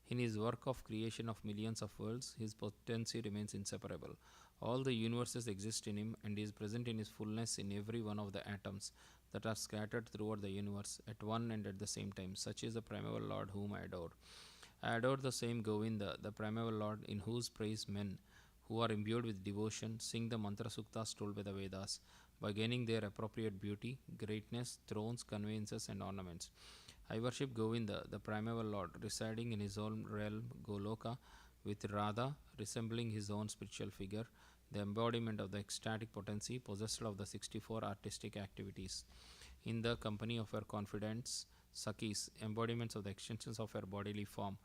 In his work of creation of millions of worlds, his potency remains inseparable. All the universes exist in him, and he is present in his fullness in every one of the atoms that are scattered throughout the universe at one and at the same time. Such is the primeval Lord whom I adore. I adore the same Govinda, the primeval Lord, in whose praise men, who are imbued with devotion, sing the mantra suktas told by the Vedas, by gaining their appropriate beauty, greatness, thrones, conveyances, and ornaments. I worship Govinda, the primeval Lord, residing in his own realm, Goloka, with Radha resembling his own spiritual figure, the embodiment of the ecstatic potency, possessor of the 64 artistic activities. In the company of her confidants, Sakis, embodiments of the extensions of her bodily form,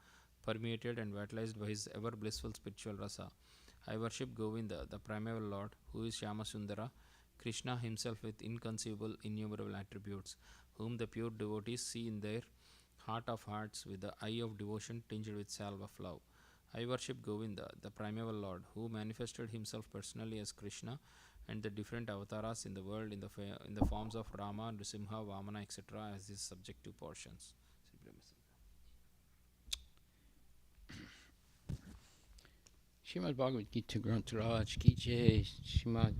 permeated and vitalized by his ever blissful spiritual rasa. I worship Govinda, the primeval Lord, who is Shyamasundara, Krishna himself with inconceivable, innumerable attributes, whom the pure devotees see in their heart of hearts with the eye of devotion tinged with salve of love. I worship Govinda, the primeval Lord, who manifested himself personally as Krishna and the different avatars in the world in the forms of Rama, Nrisimha, Vamana, etc. as his subjective portions. Srimad Bhagavad Gita Granth Raj Ki Jai, Srimad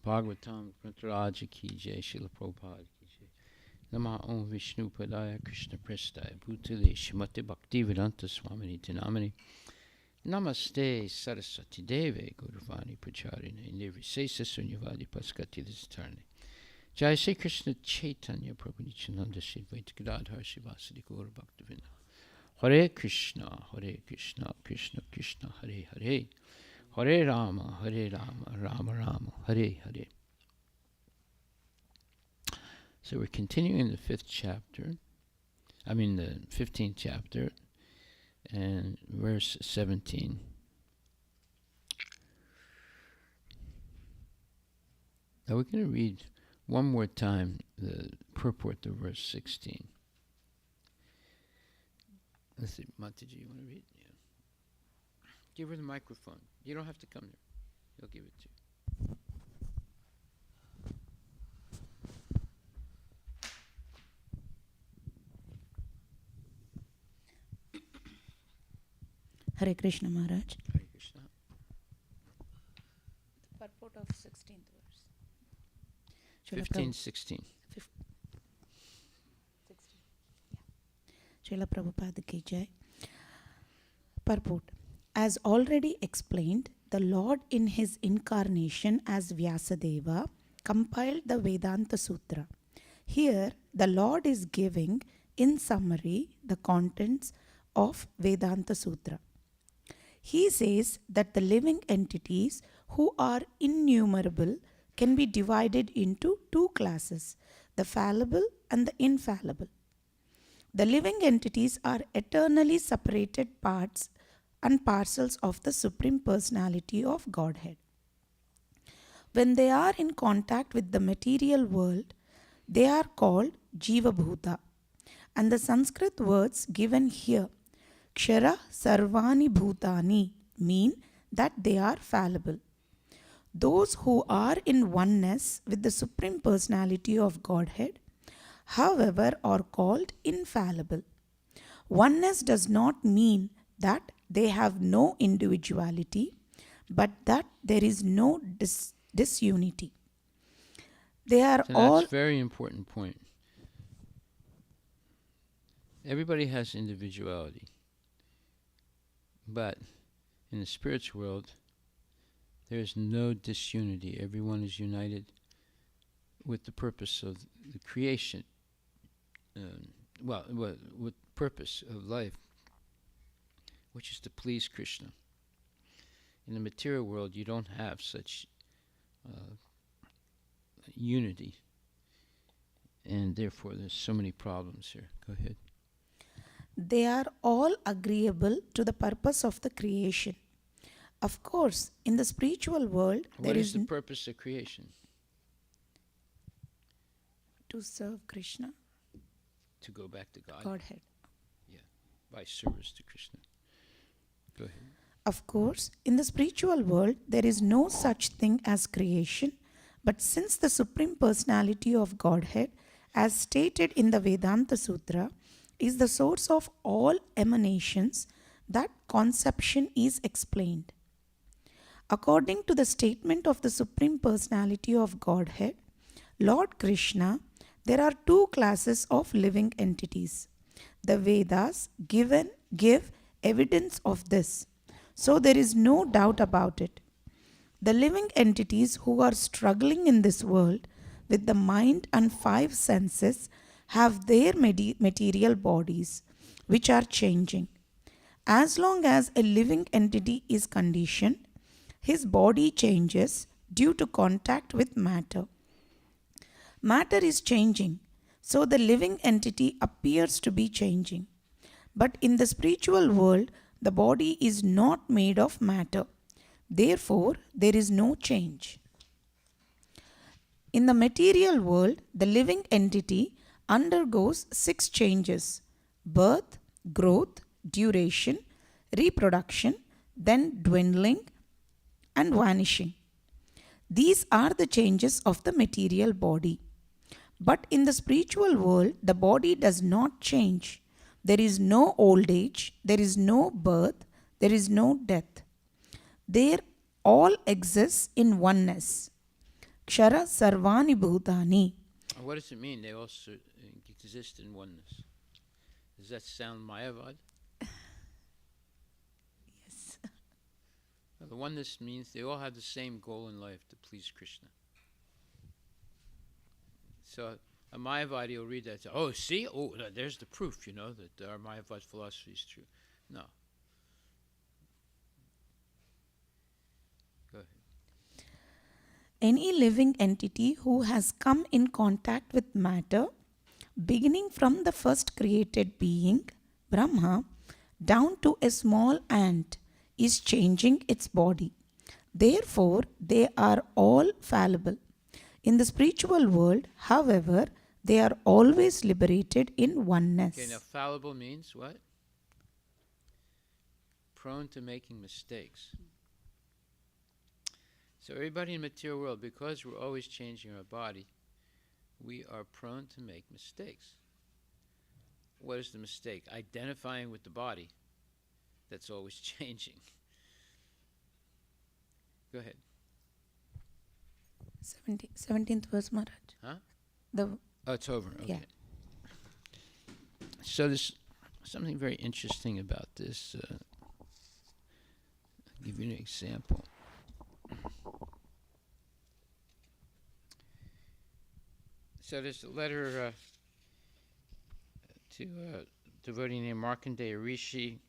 Bhagavatam Granth Raj Ki Jai, Srila Prabhupada Ki Jai. Namah Om Vishnu Padaya Krishna Prestaya Bhutale Shrimate Bhakti Vedanta Swamini Tinamani. Namaste Saraswati Deve Guruvani Pracharine Nirvisesa Sunyavadi Paskati Listarne. Jai Shri Krishna Chaitanya Prabhu Nityananda Shri Advaita Gadadhar Shivasadi Gaura Bhaktivinoda. Hare Krishna, Krishna Krishna, Hare Hare, Hare Rama, Rama Rama, Hare Hare. So we're continuing the 15th chapter, and verse 17. Now we're going to read one more time the purport of verse 16. Let's see, Mataji, you want to read? Yeah. Give her the microphone. You don't have to come there. He'll give it to you. Hare Krishna Maharaj. Hare Krishna. The purport of 16th verse. 15, 16. 16. Srila Prabhupada Ki Jai. Purport. As already explained, the Lord in his incarnation as Vyasadeva compiled the Vedanta Sutra. Here, the Lord is giving, in summary, the contents of Vedanta Sutra. He says that the living entities, who are innumerable, can be divided into two classes, the fallible and the infallible. The living entities are eternally separated parts and parcels of the Supreme Personality of Godhead. When they are in contact with the material world, they are called Jiva Bhuta. And the Sanskrit words given here, Kshara Sarvani Bhutani, mean that they are fallible. Those who are in oneness with the Supreme Personality of Godhead, however, are called infallible. Oneness does not mean that they have no individuality, but that there is no disunity. They are all... That's a very important point. Everybody has individuality. But in the spiritual world, there is no disunity. Everyone is united with the purpose of the creation. With purpose of life, which is to please Krishna. In the material world, you don't have such unity, and therefore there's so many problems here. Go ahead. They are all agreeable to the purpose of the creation. Of course, in the spiritual world, What is the purpose of creation? To serve Krishna. To go back to God. Godhead. Yeah, by service to Krishna. Go ahead. Of course, in the spiritual world, there is no such thing as creation, but since the Supreme Personality of Godhead, as stated in the Vedanta Sutra, is the source of all emanations, that conception is explained. According to the statement of the Supreme Personality of Godhead, Lord Krishna, there are two classes of living entities. The Vedas give evidence of this, so there is no doubt about it. The living entities who are struggling in this world with the mind and five senses have their material bodies, which are changing. As long as a living entity is conditioned, his body changes due to contact with matter. Matter is changing, so the living entity appears to be changing. But in the spiritual world, the body is not made of matter. Therefore, there is no change. In the material world, the living entity undergoes 6 changes: birth, growth, duration, reproduction, then dwindling and vanishing. These are the changes of the material body. But in the spiritual world, the body does not change. There is no old age, there is no birth, there is no death. There all exists in oneness. Kshara sarvani bhutani. What does it mean? They also exist in oneness. Does that sound Mayavad? Yes. The oneness means they all have the same goal in life, to please Krishna. So a Mayavadi will read that and say, oh, see? Oh, there's the proof, that our Mayavad philosophy is true. No. Go ahead. Any living entity who has come in contact with matter, beginning from the first created being, Brahma, down to a small ant, is changing its body. Therefore, they are all fallible. In the spiritual world, however, they are always liberated in oneness. Okay, now fallible means what? Prone to making mistakes. So everybody in the material world, because we're always changing our body, we are prone to make mistakes. What is the mistake? Identifying with the body. That's always changing. Go ahead. 17th verse, Maharaj. Huh? Oh, it's over. Okay. Yeah. So there's something very interesting about this. I'll give you an example. So there's a letter to a devotee named Markandeya Rishi,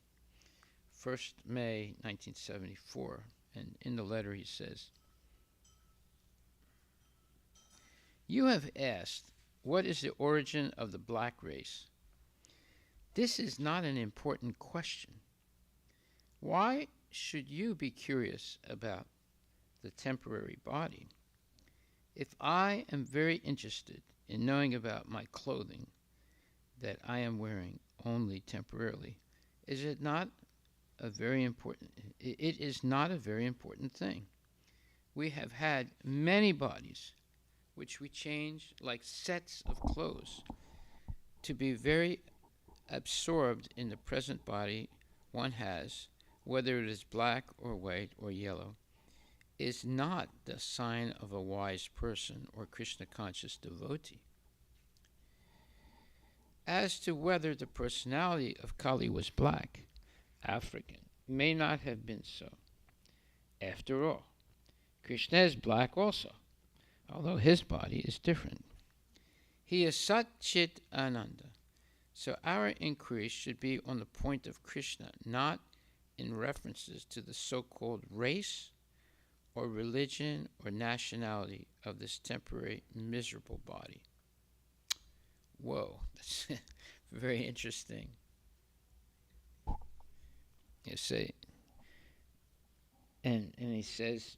1st May 1974. And in the letter he says, "You have asked, what is the origin of the black race? This is not an important question. Why should you be curious about the temporary body? If I am very interested in knowing about my clothing that I am wearing only temporarily, is it not a very important it is not a very important thing. We have had many bodies which we change like sets of clothes. To be very absorbed in the present body one has, whether it is black or white or yellow, is not the sign of a wise person or Krishna-conscious devotee. As to whether the personality of Kali was black, African, may not have been so. After all, Krishna is black also, although his body is different. He is Sat Chit Ananda, so our inquiry should be on the point of Krishna, not in references to the so-called race or religion or nationality of this temporary miserable body." Whoa, that's very interesting. You see, and he says,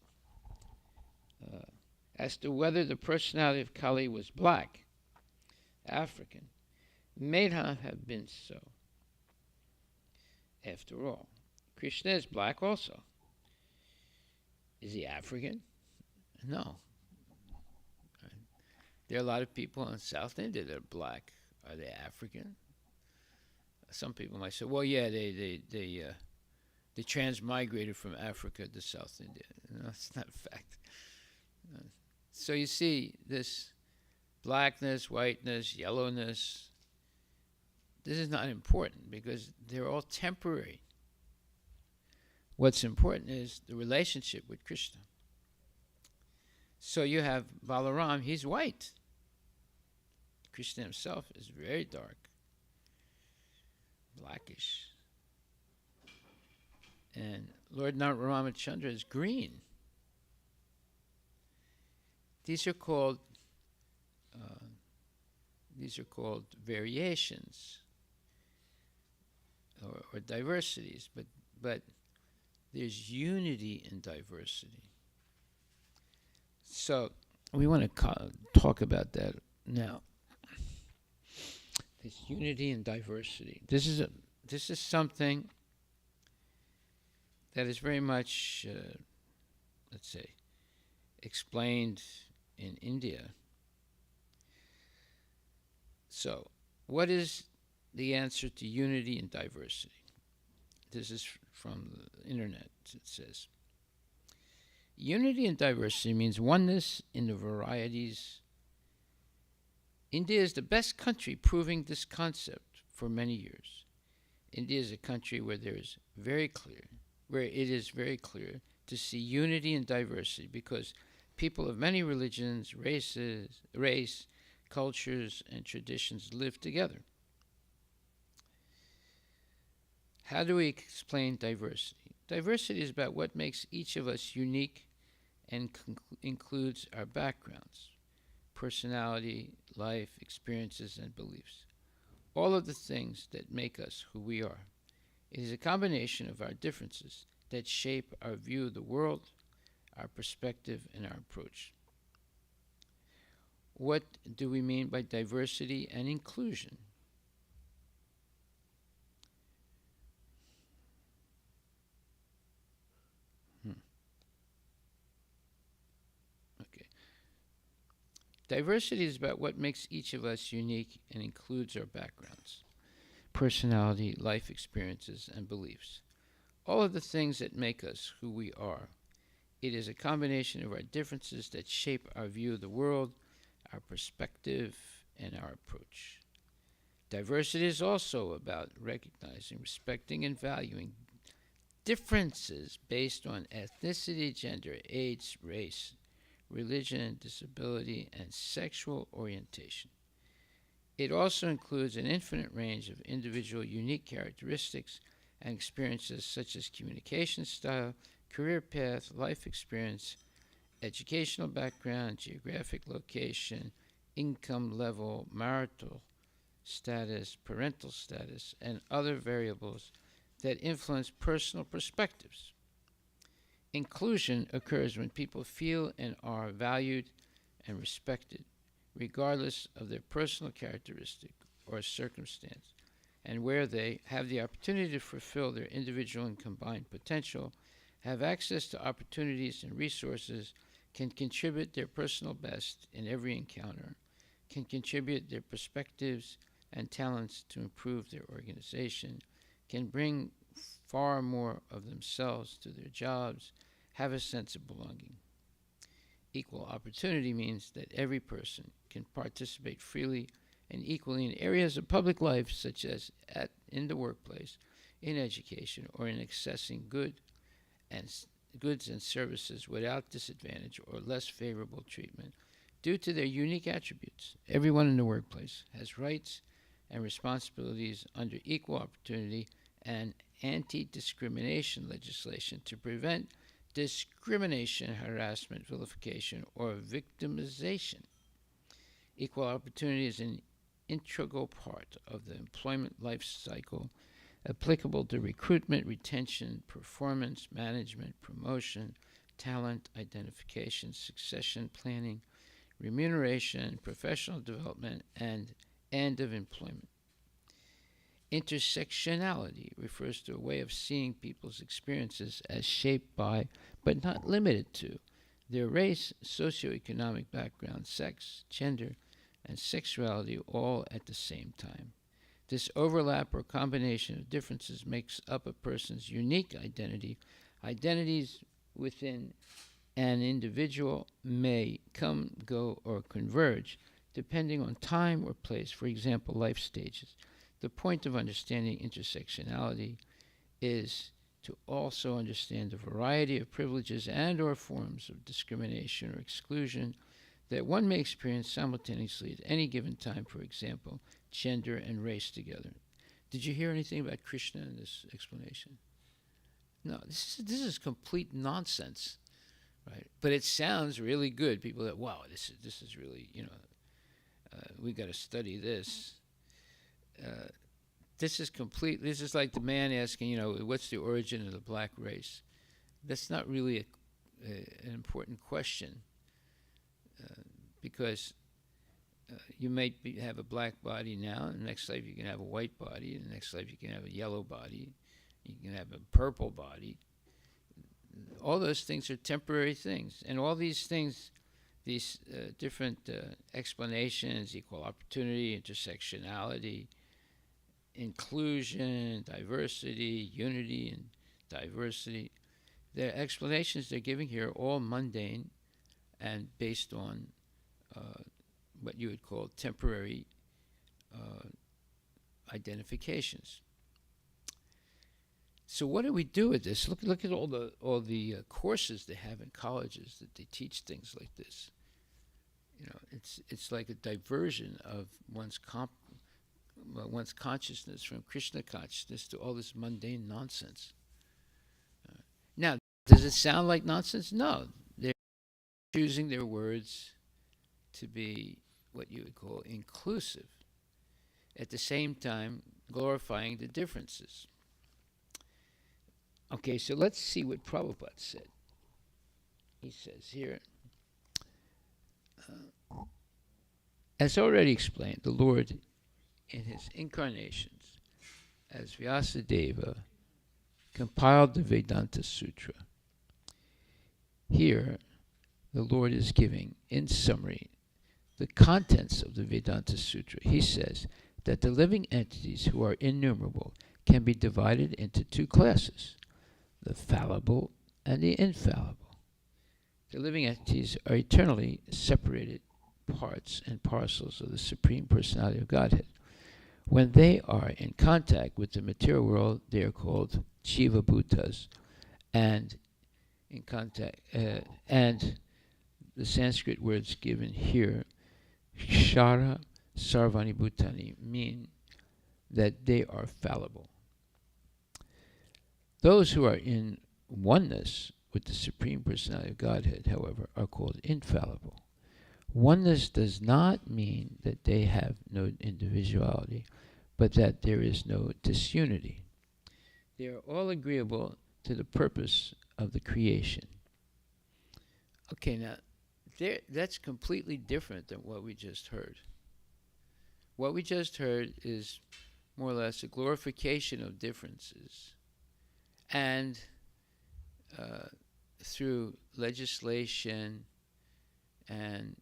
as to whether the personality of Kali was black, African, may not have been so. After all, Krishna is black also. Is he African? No. There are a lot of people in South India that are black. Are they African? Some people might say, well, yeah, they transmigrated from Africa to South India. No, that's not a fact. So you see, this blackness, whiteness, yellowness, this is not important because they're all temporary. What's important is the relationship with Krishna. So you have Balaram, he's white. Krishna himself is very dark. blackish. And Lord Ramachandra is green. These are called variations or diversities, but there's unity in diversity. So we want to talk about that now. This unity and diversity. This is something that is very much, let's say, explained in India. So, what is the answer to unity and diversity? This is from the internet. It says, unity and diversity means oneness in the varieties. India is the best country proving this concept for many years. India is a country where it is very clear to see unity and diversity because people of many religions, race, cultures, and traditions live together. How do we explain diversity? Diversity is about what makes each of us unique and includes our backgrounds, personality, life, experiences, and beliefs. All of the things that make us who we are. It is a combination of our differences that shape our view of the world, our perspective, and our approach. What do we mean by diversity and inclusion? Okay. Diversity is about what makes each of us unique and includes our backgrounds, personality, life experiences, and beliefs. All of the things that make us who we are. It is a combination of our differences that shape our view of the world, our perspective, and our approach. Diversity is also about recognizing, respecting, and valuing differences based on ethnicity, gender, age, race, religion, disability, and sexual orientation. It also includes an infinite range of individual unique characteristics and experiences such as communication style, career path, life experience, educational background, geographic location, income level, marital status, parental status, and other variables that influence personal perspectives. Inclusion occurs when people feel and are valued and respected, regardless of their personal characteristic or circumstance, and where they have the opportunity to fulfill their individual and combined potential, have access to opportunities and resources, can contribute their personal best in every encounter, can contribute their perspectives and talents to improve their organization, can bring far more of themselves to their jobs, have a sense of belonging. Equal opportunity means that every person can participate freely and equally in areas of public life such as in the workplace, in education, or in accessing goods and services without disadvantage or less favorable treatment due to their unique attributes. Everyone in the workplace has rights and responsibilities under equal opportunity and anti-discrimination legislation to prevent discrimination, harassment, vilification, or victimization. Equal opportunity is an integral part of the employment life cycle applicable to recruitment, retention, performance management, promotion, talent identification, succession planning, remuneration, professional development, and end of employment. Intersectionality refers to a way of seeing people's experiences as shaped by, but not limited to, their race, socioeconomic background, sex, gender, and sexuality all at the same time. This overlap or combination of differences makes up a person's unique identity. Identities within an individual may come, go, or converge depending on time or place, for example, life stages. The point of understanding intersectionality is to also understand the variety of privileges and or forms of discrimination or exclusion that one may experience simultaneously at any given time, for example, gender and race together. Did you hear anything about Krishna in this explanation? No, this is complete nonsense, right? But it sounds really good. People that, wow, this is really, we got to study this. This is complete. This is like the man asking, what's the origin of the black race? That's not really an important question, because you might have a black body now, and the next life you can have a white body, and the next life you can have a yellow body, you can have a purple body. All those things are temporary things, and all these things, these different explanations, equal opportunity, intersectionality, inclusion, diversity, unity, and diversity. The explanations they're giving here are all mundane and based on what you would call temporary identifications. So what do we do with this? Look at all the courses they have in colleges that they teach things like this. It's like a diversion of one's consciousness from Krishna consciousness to all this mundane nonsense. Now, does it sound like nonsense? No. They're choosing their words to be what you would call inclusive, at the same time glorifying the differences. Okay, so let's see what Prabhupada said. He says here, as already explained, the Lord in his incarnations as Vyasadeva compiled the Vedanta Sutra. Here, the Lord is giving, in summary, the contents of the Vedanta Sutra. He says that the living entities, who are innumerable, can be divided into two classes, the fallible and the infallible. The living entities are eternally separated parts and parcels of the Supreme Personality of Godhead. When they are in contact with the material world, they are called Jiva Bhutas, and in contact, and the Sanskrit words given here, Kshara Sarvani Bhutani, mean that they are fallible. Those who are in oneness with the Supreme Personality of Godhead, however, are called infallible. Oneness does not mean that they have no individuality, but that there is no disunity. They are all agreeable to the purpose of the creation. Okay, now, that's completely different than what we just heard. What we just heard is more or less a glorification of differences, and through legislation and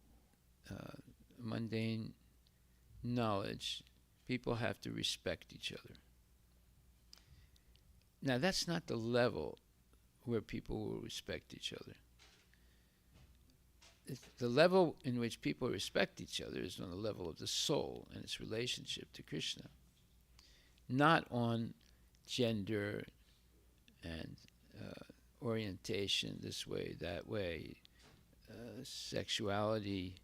mundane knowledge, people have to respect each other. Now, that's not the level where people will respect each other. The level in which people respect each other is on the level of the soul and its relationship to Krishna, not on gender and orientation, this way, that way, sexuality.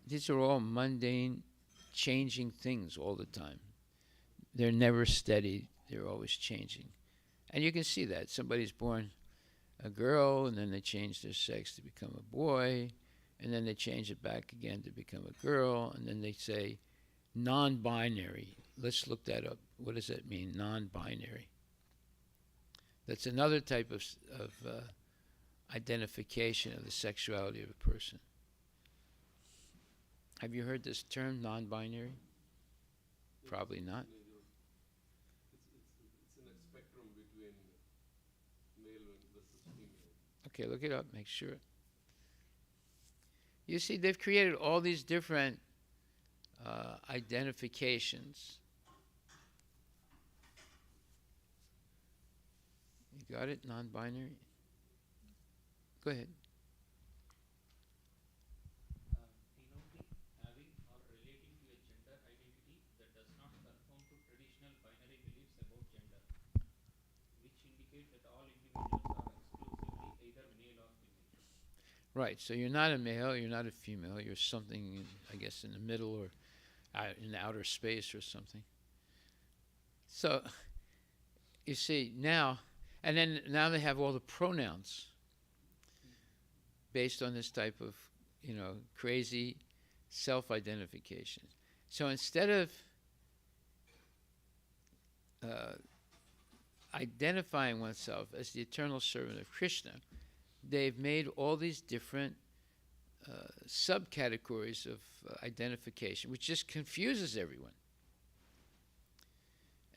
These are all mundane, changing things all the time. They're never steady. They're always changing. And you can see that. Somebody's born a girl, and then they change their sex to become a boy, and then they change it back again to become a girl, and then they say non-binary. Let's look that up. What does that mean, non-binary? That's another type of identification of the sexuality of a person. Have you heard this term, non-binary? Probably not. It's in a spectrum between male versus female. Okay, look it up, make sure. You see, they've created all these different identifications. You got it? Non-binary? Go ahead. Denoting, having, or relating to a gender identity that does not conform to traditional binary beliefs about gender, which indicate that all individuals are exclusively either male or female. Right, so you're not a male, you're not a female, you're something, I guess, in the middle or in outer space or something. So you see now, and then now they have all the pronouns based on this type of, crazy self-identification. So instead of identifying oneself as the eternal servant of Krishna, they've made all these different subcategories of identification, which just confuses everyone.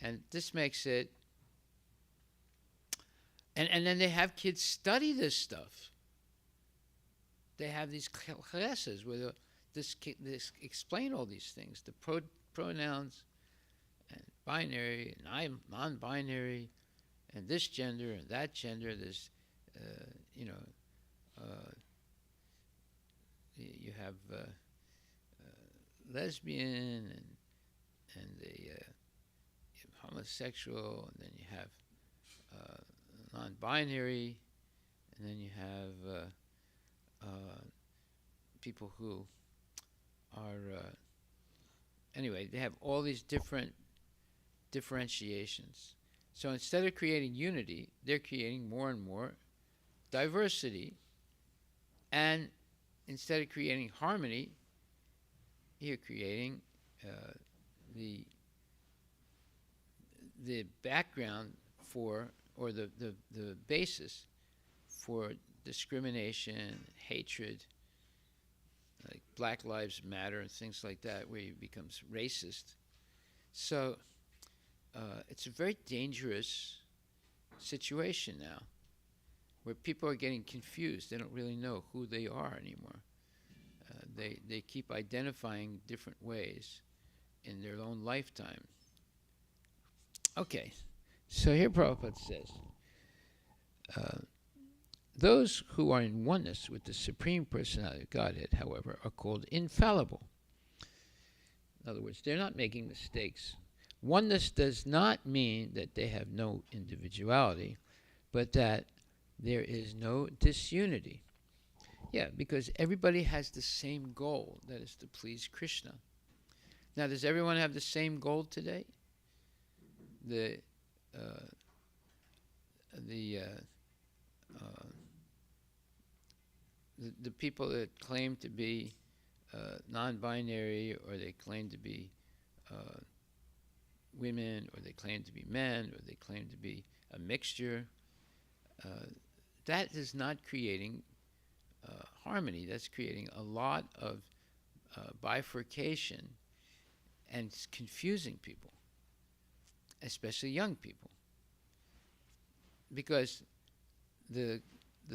And this makes it, and then they have kids study this stuff. They have these classes where this explain all these things, the pronouns and binary and non-binary and this gender and that gender. There's, you have lesbian and the homosexual, and then you have non-binary, and then you have people who are anyway, they have all these different differentiations. So instead of creating unity, they're creating more and more diversity, and instead of creating harmony, you're creating the background for, or the basis for discrimination, hatred, like Black Lives Matter and things like that, where it becomes racist. So it's a very dangerous situation now, where people are getting confused. They don't really know who they are anymore. They keep identifying different ways in their own lifetime. Okay, so here Prabhupada says, those who are in oneness with the Supreme Personality of Godhead, however, are called infallible. In other words, they're not making mistakes. Oneness does not mean that they have no individuality, but that there is no disunity. Yeah, because everybody has the same goal, that is to please Krishna. Now, does everyone have the same goal today? The people that claim to be non-binary, or they claim to be women, or they claim to be men, or they claim to be a mixture, that is not creating harmony. That's creating a lot of bifurcation, and it's confusing people, especially young people, because the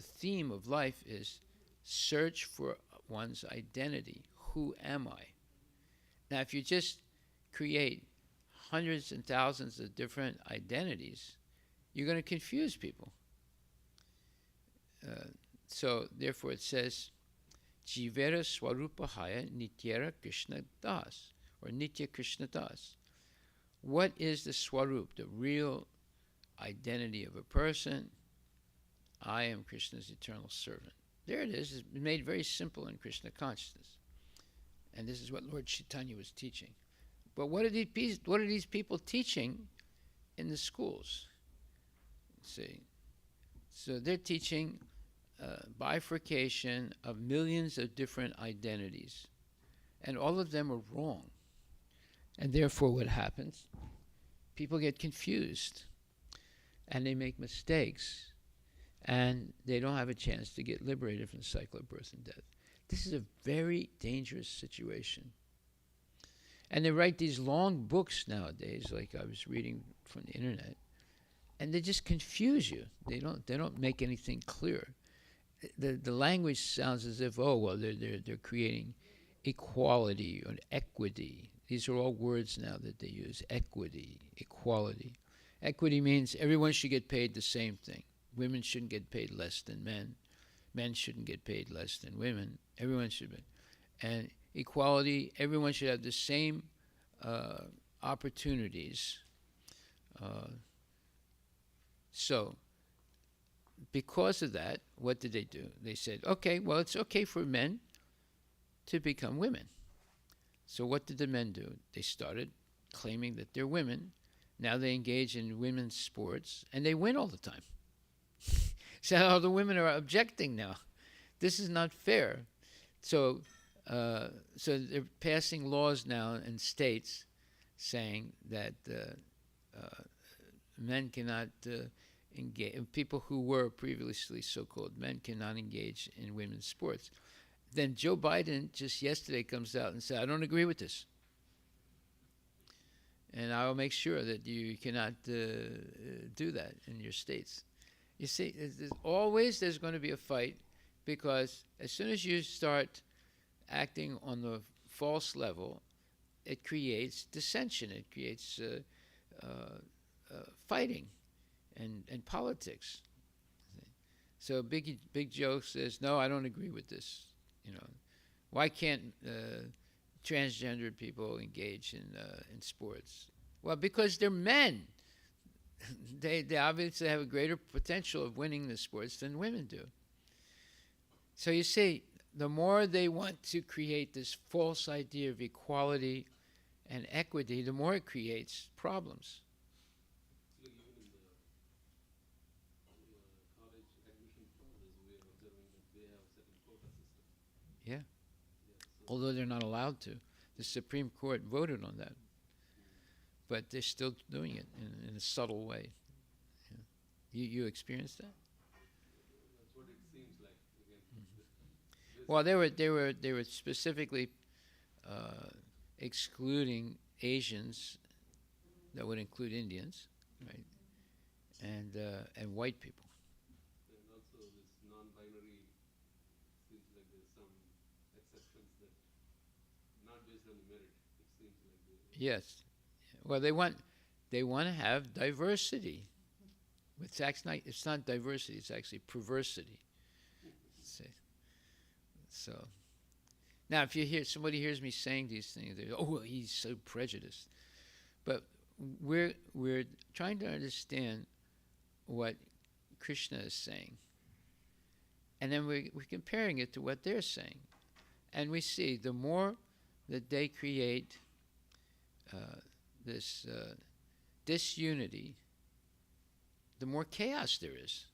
theme of life is search for one's identity. Who am I? Now, if you just create hundreds and thousands of different identities, you're going to confuse people. So, therefore, it says, Jivera Swarupahaya Nityara Krishna Das, or Nitya Krishna Das. What is the Swarup, the real identity of a person? I am Krishna's eternal servant. There it is. It's made very simple in Krishna consciousness. And this is what Lord Chaitanya was teaching. But what are these people teaching in the schools? See, so they're teaching bifurcation of millions of different identities, and all of them are wrong. And therefore, what happens? People get confused, and they make mistakes, and they don't have a chance to get liberated from the cycle of birth and death. This is a very dangerous situation. And they write these long books nowadays, like I was reading from the internet, and they just confuse you. They don't make anything clear. The language sounds as if, they're creating equality or equity. These are all words now that they use: equity, equality. Equity means everyone should get paid the same thing. Women shouldn't get paid less than men. Men shouldn't get paid less than women. Everyone should be. And equality, everyone should have the same opportunities. So, because of that, what did they do? They said, okay, well, it's okay for men to become women. So what did the men do? They started claiming that they're women. Now they engage in women's sports, and they win all the time. So all the women are objecting now. This is not fair. So they're passing laws now in states saying that men cannot engage. People who were previously so-called men cannot engage in women's sports. Then Joe Biden just yesterday comes out and said, "I don't agree with this, and I will make sure that you cannot do that in your states." You see, there's going to be a fight, because as soon as you start acting on the false level, it creates dissension. It creates fighting and politics. So Big Joe says, "No, I don't agree with this. Why can't transgender people engage in sports?" Well, because they're men. They obviously have a greater potential of winning the sports than women do. So you see, the more they want to create this false idea of equality and equity, the more it creates problems. Like even in the college admission process, we are observing that they have certain quota system. Yeah. So Although they're not allowed to. The Supreme Court voted on that. But they're still doing it in a subtle way. Yeah. You experienced that? that's what it seems like. Again, Well, they were specifically excluding Asians. That would include Indians, right? And white people. and also this non-binary seems like there's some exceptions that not based on the merit. It seems like Yes. Well, they want to have diversity. It's not diversity. It's actually perversity. See? So now, if somebody hears me saying these things, they go, "Oh, well, he's so prejudiced." But we're trying to understand what Krishna is saying, and then we're comparing it to what they're saying, and we see the more that they create this disunity, the more chaos there is,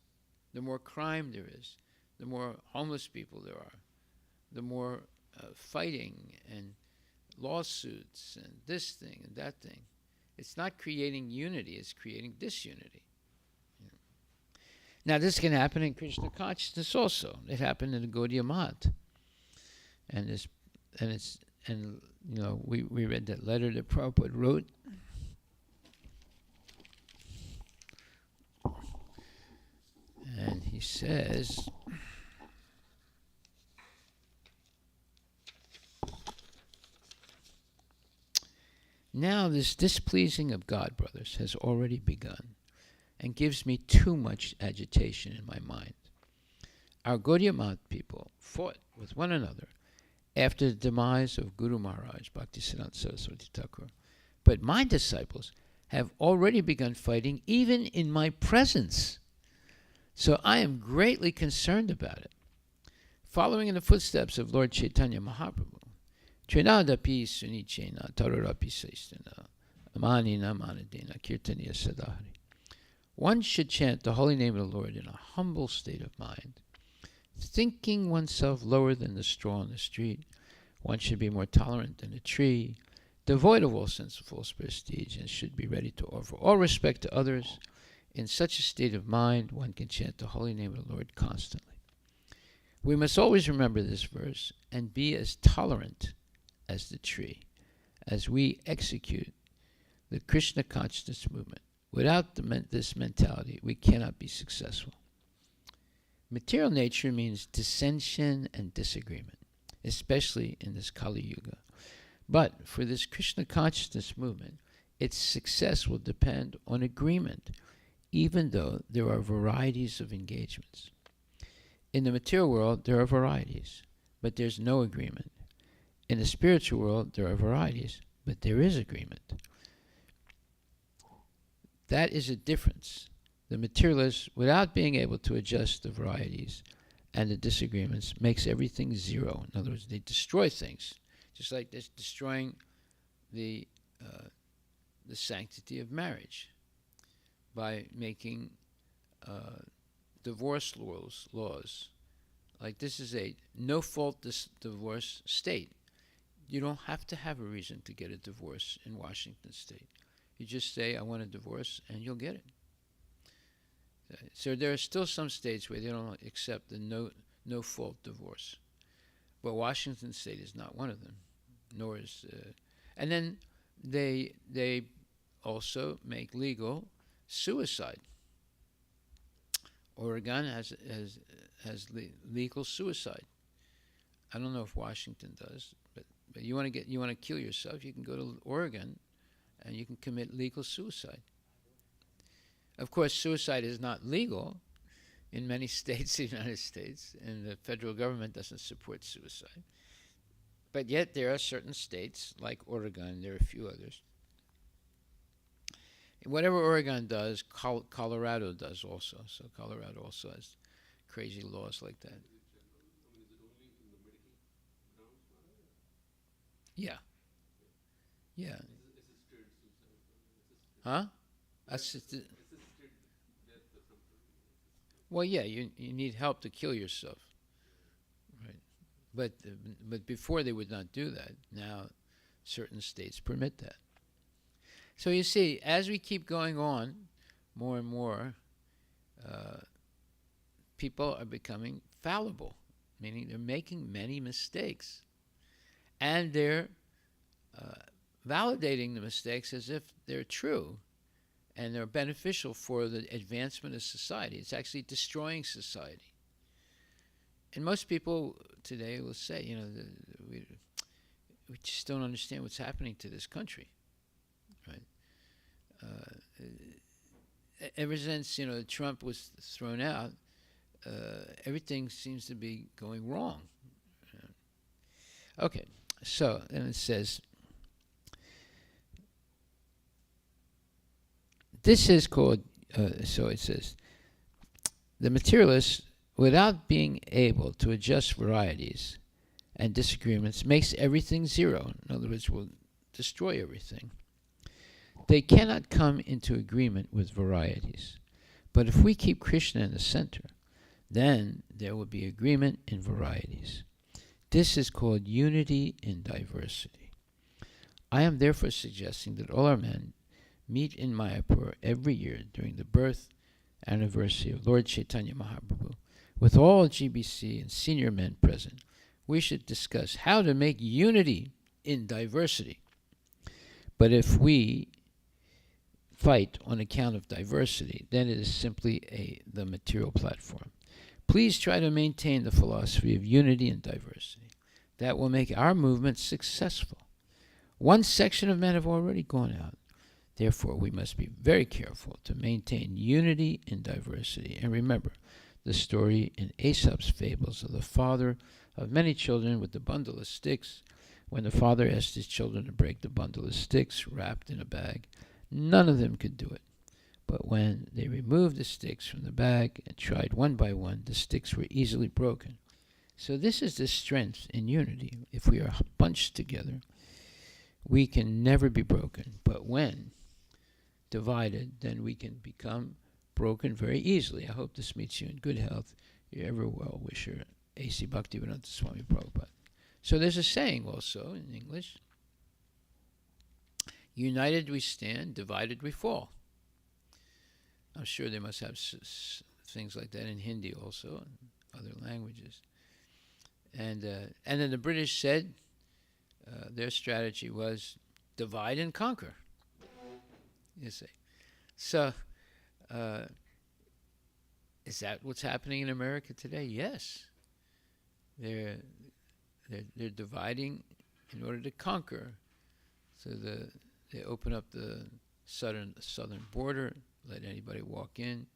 the more crime there is, the more homeless people there are, the more fighting and lawsuits and this thing and that thing. It's not creating unity, it's creating disunity. Now, this can happen in Krishna consciousness also. It happened in the Gaudiya Math. And we read that letter that Prabhupada wrote. And he says, "Now this displeasing of God, brothers, has already begun, and gives me too much agitation in my mind. Our Gaudiya Math people fought with one another after the demise of Guru Maharaj, Bhaktisiddhanta Saraswati Thakur. But my disciples have already begun fighting even in my presence. So I am greatly concerned about it. Following in the footsteps of Lord Chaitanya Mahaprabhu, Trinadapi Sunichena Tararapi Saistana Amanina Manadena Kirtaniya Sadhari. One should chant the holy name of the Lord in a humble state of mind, thinking oneself lower than the straw on the street. One should be more tolerant than a tree, devoid of all sense of false prestige, and should be ready to offer all respect to others. In such a state of mind, one can chant the holy name of the Lord constantly." We must always remember this verse and be as tolerant as the tree as we execute the Krishna consciousness movement. Without this mentality, we cannot be successful. Material nature means dissension and disagreement, especially in this Kali Yuga. But for this Krishna consciousness movement, its success will depend on agreement, even though there are varieties of engagements. In the material world, there are varieties, but there's no agreement. In the spiritual world, there are varieties, but there is agreement. That is a difference. The materialist, without being able to adjust the varieties and the disagreements, makes everything zero. In other words, they destroy things, just like destroying the the sanctity of marriage by making divorce laws. Like, this is a no-fault divorce state. You don't have to have a reason to get a divorce in Washington State. You just say, I want a divorce, and you'll get it. So there are still some states where they don't accept the no-fault divorce. But Washington State is not one of them, nor is... and then they also make legal suicide. Oregon has legal suicide. I don't know if Washington does, but you want to kill yourself, you can go to Oregon and you can commit legal suicide. Of course, suicide is not legal in many states in the United States, and the federal government doesn't support suicide. But yet there are certain states, like Oregon, there are a few others. Whatever Oregon does, Colorado does also. So Colorado also has crazy laws like that. Yeah. Yeah. Huh? Assisted. Well, yeah, you need help to kill yourself, right? But before they would not do that. Now, certain states permit that. So you see, as we keep going on, more and more, people are becoming fallible, meaning they're making many mistakes, and they're validating the mistakes as if they're true and they're beneficial for the advancement of society. It's actually destroying society. And most people today will say, we just don't understand what's happening to this country, right? Ever since, Trump was thrown out, everything seems to be going wrong. Okay, so then it says, this is called, so it says, the materialist, without being able to adjust varieties and disagreements, makes everything zero. In other words, will destroy everything. They cannot come into agreement with varieties. But if we keep Krishna in the center, then there will be agreement in varieties. This is called unity in diversity. I am therefore suggesting that all our men meet in Mayapur every year during the birth anniversary of Lord Chaitanya Mahaprabhu. With all GBC and senior men present, we should discuss how to make unity in diversity. But if we fight on account of diversity, then it is simply the material platform. Please try to maintain the philosophy of unity and diversity. That will make our movement successful. One section of men have already gone out. Therefore, we must be very careful to maintain unity in diversity. And remember the story in Aesop's fables of the father of many children with the bundle of sticks. When the father asked his children to break the bundle of sticks wrapped in a bag, none of them could do it. But when they removed the sticks from the bag and tried one by one, the sticks were easily broken. So this is the strength in unity. If we are bunched together, we can never be broken. But when divided, then we can become broken very easily. I hope this meets you in good health. Your ever well wisher, A.C. Bhaktivedanta Swami Prabhupada. So there's a saying also in English: united we stand, divided we fall. I'm sure they must have things like that in Hindi also and other languages. And then the British said their strategy was divide and conquer. You see. So is that what's happening in America today? Yes. They're dividing in order to conquer. So they open up the southern border, let anybody walk in.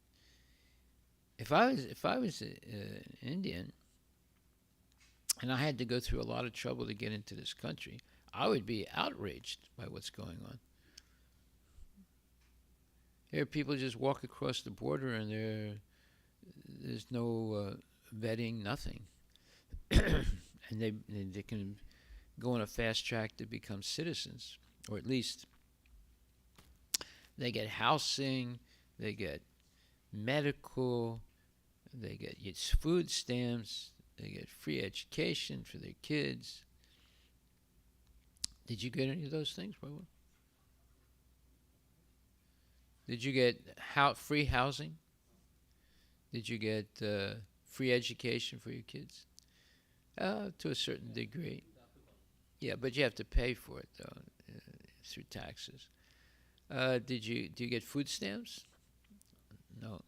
If I was an Indian and I had to go through a lot of trouble to get into this country, I would be outraged by what's going on. Here, people just walk across the border and there's no vetting, nothing. And they can go on a fast track to become citizens, or at least They get housing, they get medical, they get food stamps, they get free education for their kids. Did you get any of those things, Prabhu? Did you get free housing? Did you get free education for your kids? To a certain degree. Yeah, but you have to pay for it, though, through taxes. Do you get food stamps? No.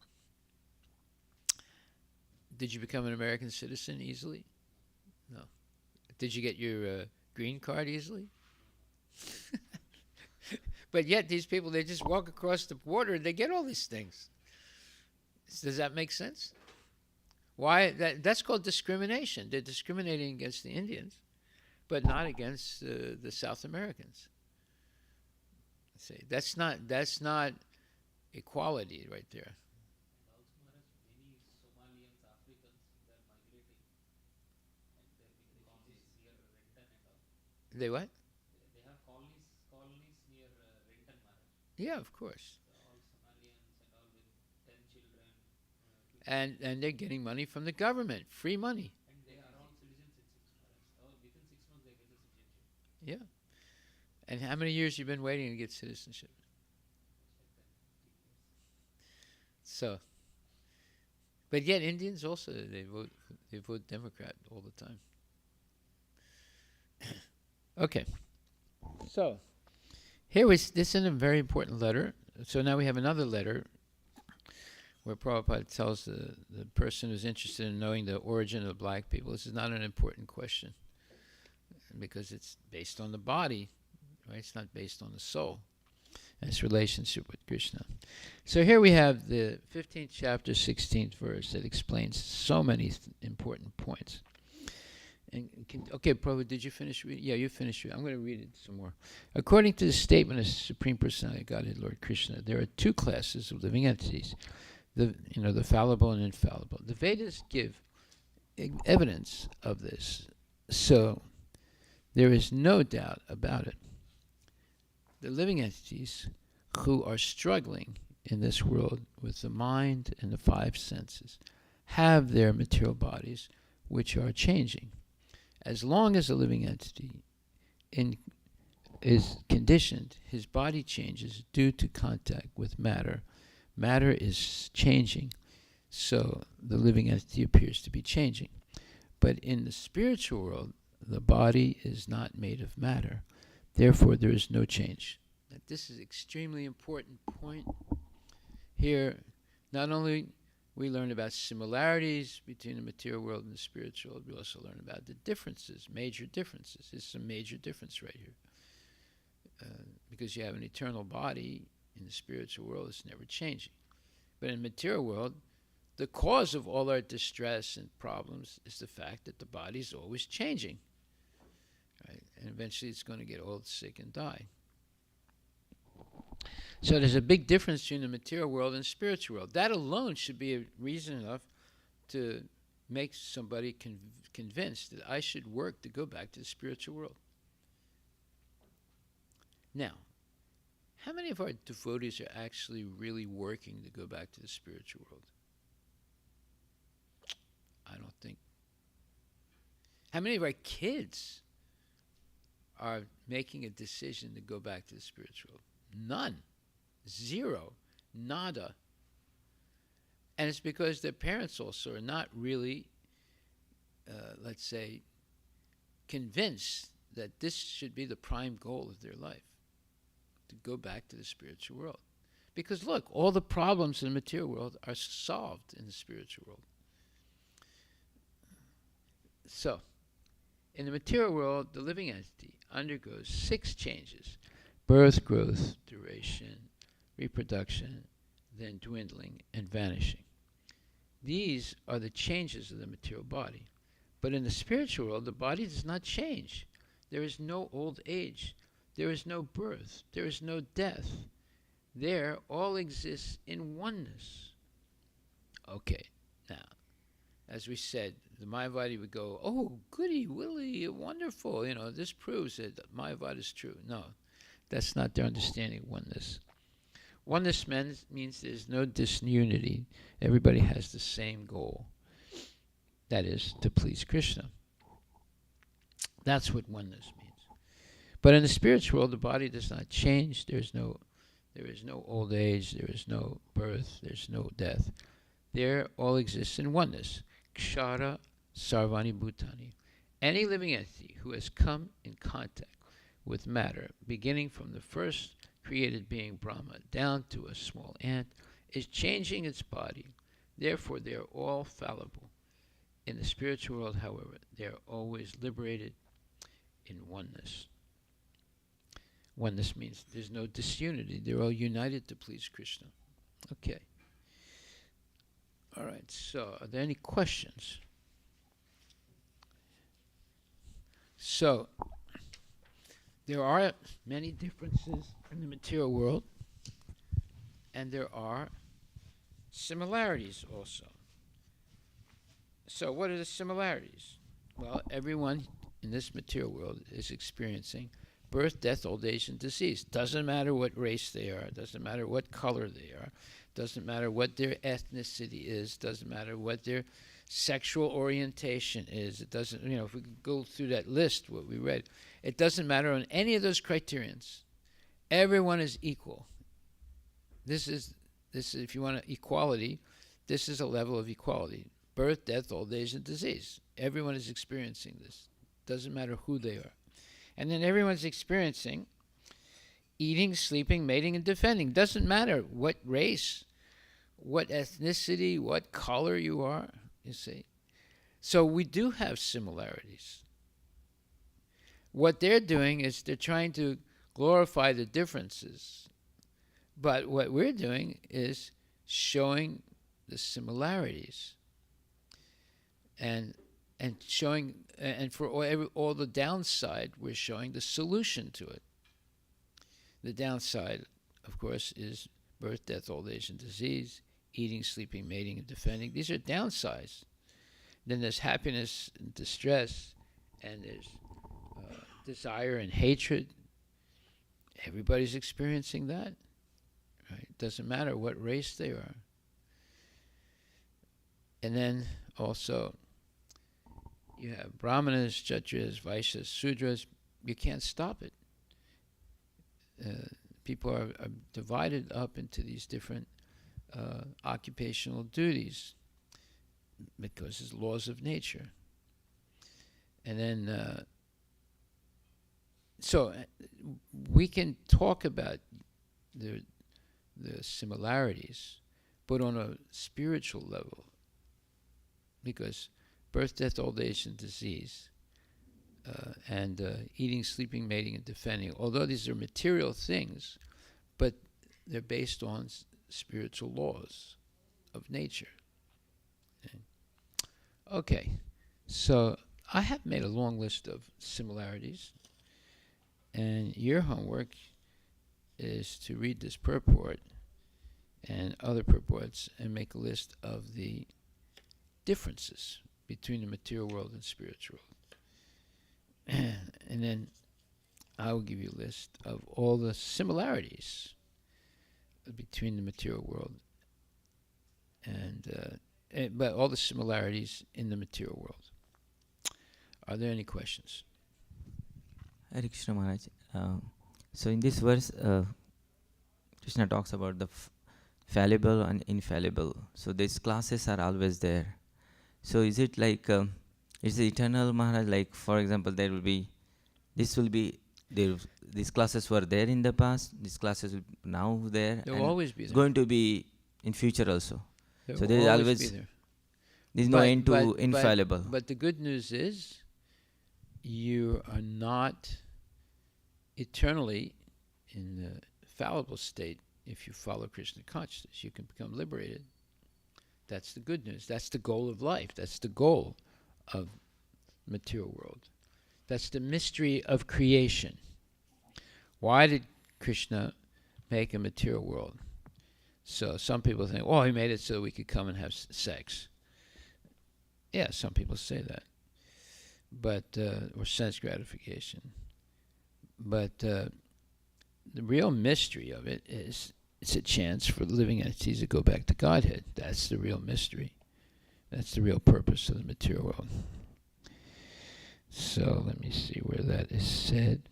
Did you become an American citizen easily? No. Did you get your green card easily? But yet these people, they just walk across the border and they get all these things. Does that make sense? Why? That's called discrimination. They're discriminating against the Indians, but not against the South Americans. See, that's not equality right there. They what? They have colonies near Renton, Maharaj. Yeah, of course. All Somalians and all with 10 children. And they're getting money from the government, free money. And they are all citizens in 6 months. Within 6 months they get the citizenship. Yeah. And how many years you been waiting to get citizenship? So, but yet Indians also they vote Democrat all the time. Okay, so this is a very important letter. So now we have another letter where Prabhupada tells the person who's interested in knowing the origin of black people, this is not an important question because it's based on the body, right? It's not based on the soul and its relationship with Krishna. So here we have the 15th chapter, 16th verse that explains so many important points. Okay, Prabhu, did you finish reading? Yeah, you finished reading. I'm going to read it some more. According to the statement of Supreme Personality of Godhead, Lord Krishna, there are 2 classes of living entities, the fallible and infallible. The Vedas give evidence of this, so there is no doubt about it. The living entities who are struggling in this world with the mind and the 5 senses have their material bodies which are changing. As long as a living entity is conditioned, his body changes due to contact with matter. Matter is changing, so the living entity appears to be changing. But in the spiritual world, the body is not made of matter. Therefore, there is no change. Now, this is an extremely important point. Here, not only we learn about similarities between the material world and the spiritual world. We also learn about the differences, major differences. There's some major difference right here. Because you have an eternal body in the spiritual world, it's never changing. But in the material world, the cause of all our distress and problems is the fact that the body is always changing. Right? And eventually it's going to get old, sick, and die. So there's a big difference between the material world and the spiritual world. That alone should be a reason enough to make somebody convinced that I should work to go back to the spiritual world. Now, how many of our devotees are actually really working to go back to the spiritual world? I don't think. How many of our kids are making a decision to go back to the spiritual world? None. 0. Nada. And it's because their parents also are not really, let's say, convinced that this should be the prime goal of their life, to go back to the spiritual world. Because look, all the problems in the material world are solved in the spiritual world. So, in the material world, the living entity undergoes 6 changes: birth, growth, duration, reproduction, then dwindling and vanishing. These are the changes of the material body. But in the spiritual world, the body does not change. There is no old age. There is no birth. There is no death. There, all exists in oneness. Okay, now, as we said, the Mayavadi would go, oh, goody, willy, wonderful, this proves that Mayavada is true. No, that's not their understanding of oneness. Oneness means there's no disunity. Everybody has the same goal. That is, to please Krishna. That's what oneness means. But in the spiritual world, the body does not change. There is no old age. There is no birth. There's no death. There all exists in oneness. Kshara Sarvani Bhutani. Any living entity who has come in contact with matter, beginning from the first created being Brahma down to a small ant, is changing its body. Therefore, they are all fallible. In the spiritual world, however, they are always liberated in oneness. Oneness means there's no disunity. They're all united to please Krishna. Okay. All right, so are there any questions? So, there are many differences in the material world, and there are similarities also. So, what are the similarities? Well, everyone in this material world is experiencing birth, death, old age, and disease. Doesn't matter what race they are, doesn't matter what color they are, doesn't matter what their ethnicity is, doesn't matter what their sexual orientation is. It doesn't, if we go through that list, what we read, it doesn't matter on any of those criterions. Everyone is equal. This is if you want equality, this is a level of equality. Birth, death, old age, and disease. Everyone is experiencing this. Doesn't matter who they are. And then everyone's experiencing eating, sleeping, mating, and defending. Doesn't matter what race, what ethnicity, what color you are, you see. So we do have similarities. What they're doing is they're trying to glorify the differences. But what we're doing is showing the similarities. And showing, and for all the downside, we're showing the solution to it. The downside, of course, is birth, death, old age, and disease, eating, sleeping, mating, and defending. These are downsides. Then there's happiness and distress, and there's desire and hatred. Everybody's experiencing that. Right? It doesn't matter what race they are. And then also, you have Brahmanas, Kshatriyas, Vaishyas, Sudras. You can't stop it. People are divided up into these different occupational duties because it's laws of nature. And then, so we can talk about the similarities, but on a spiritual level, because birth, death, old age, and disease, and eating, sleeping, mating, and defending. Although these are material things, but they're based on spiritual laws of nature. Okay, so I have made a long list of similarities, and your homework is to read this purport and other purports and make a list of the differences between the material world and spiritual world. And then I will give you a list of all the similarities between the material world and but all the similarities in the material world. Are there any questions? Hare Krishna Maharaj. So in this verse, Krishna talks about the fallible and infallible. So these classes are always there. So is it like, is it eternal, Maharaj? Like, for example, there will be, these classes were there in the past, these classes will now there. There will always be there. It's going to be in future also. There So will there is always always, be there. there's no end to infallible. But the good news is, you are not eternally in the fallible state. If you follow Krishna consciousness, you can become liberated. That's the good news. That's the goal of life. That's the goal of material world. That's the mystery of creation. Why did Krishna make a material world? So some people think, oh, he made it so we could come and have sex. Yeah, some people say that. But, or sense gratification. But the real mystery of it is it's a chance for living entities to go back to Godhead. That's the real mystery. That's the real purpose of the material world. So let me see where that is said.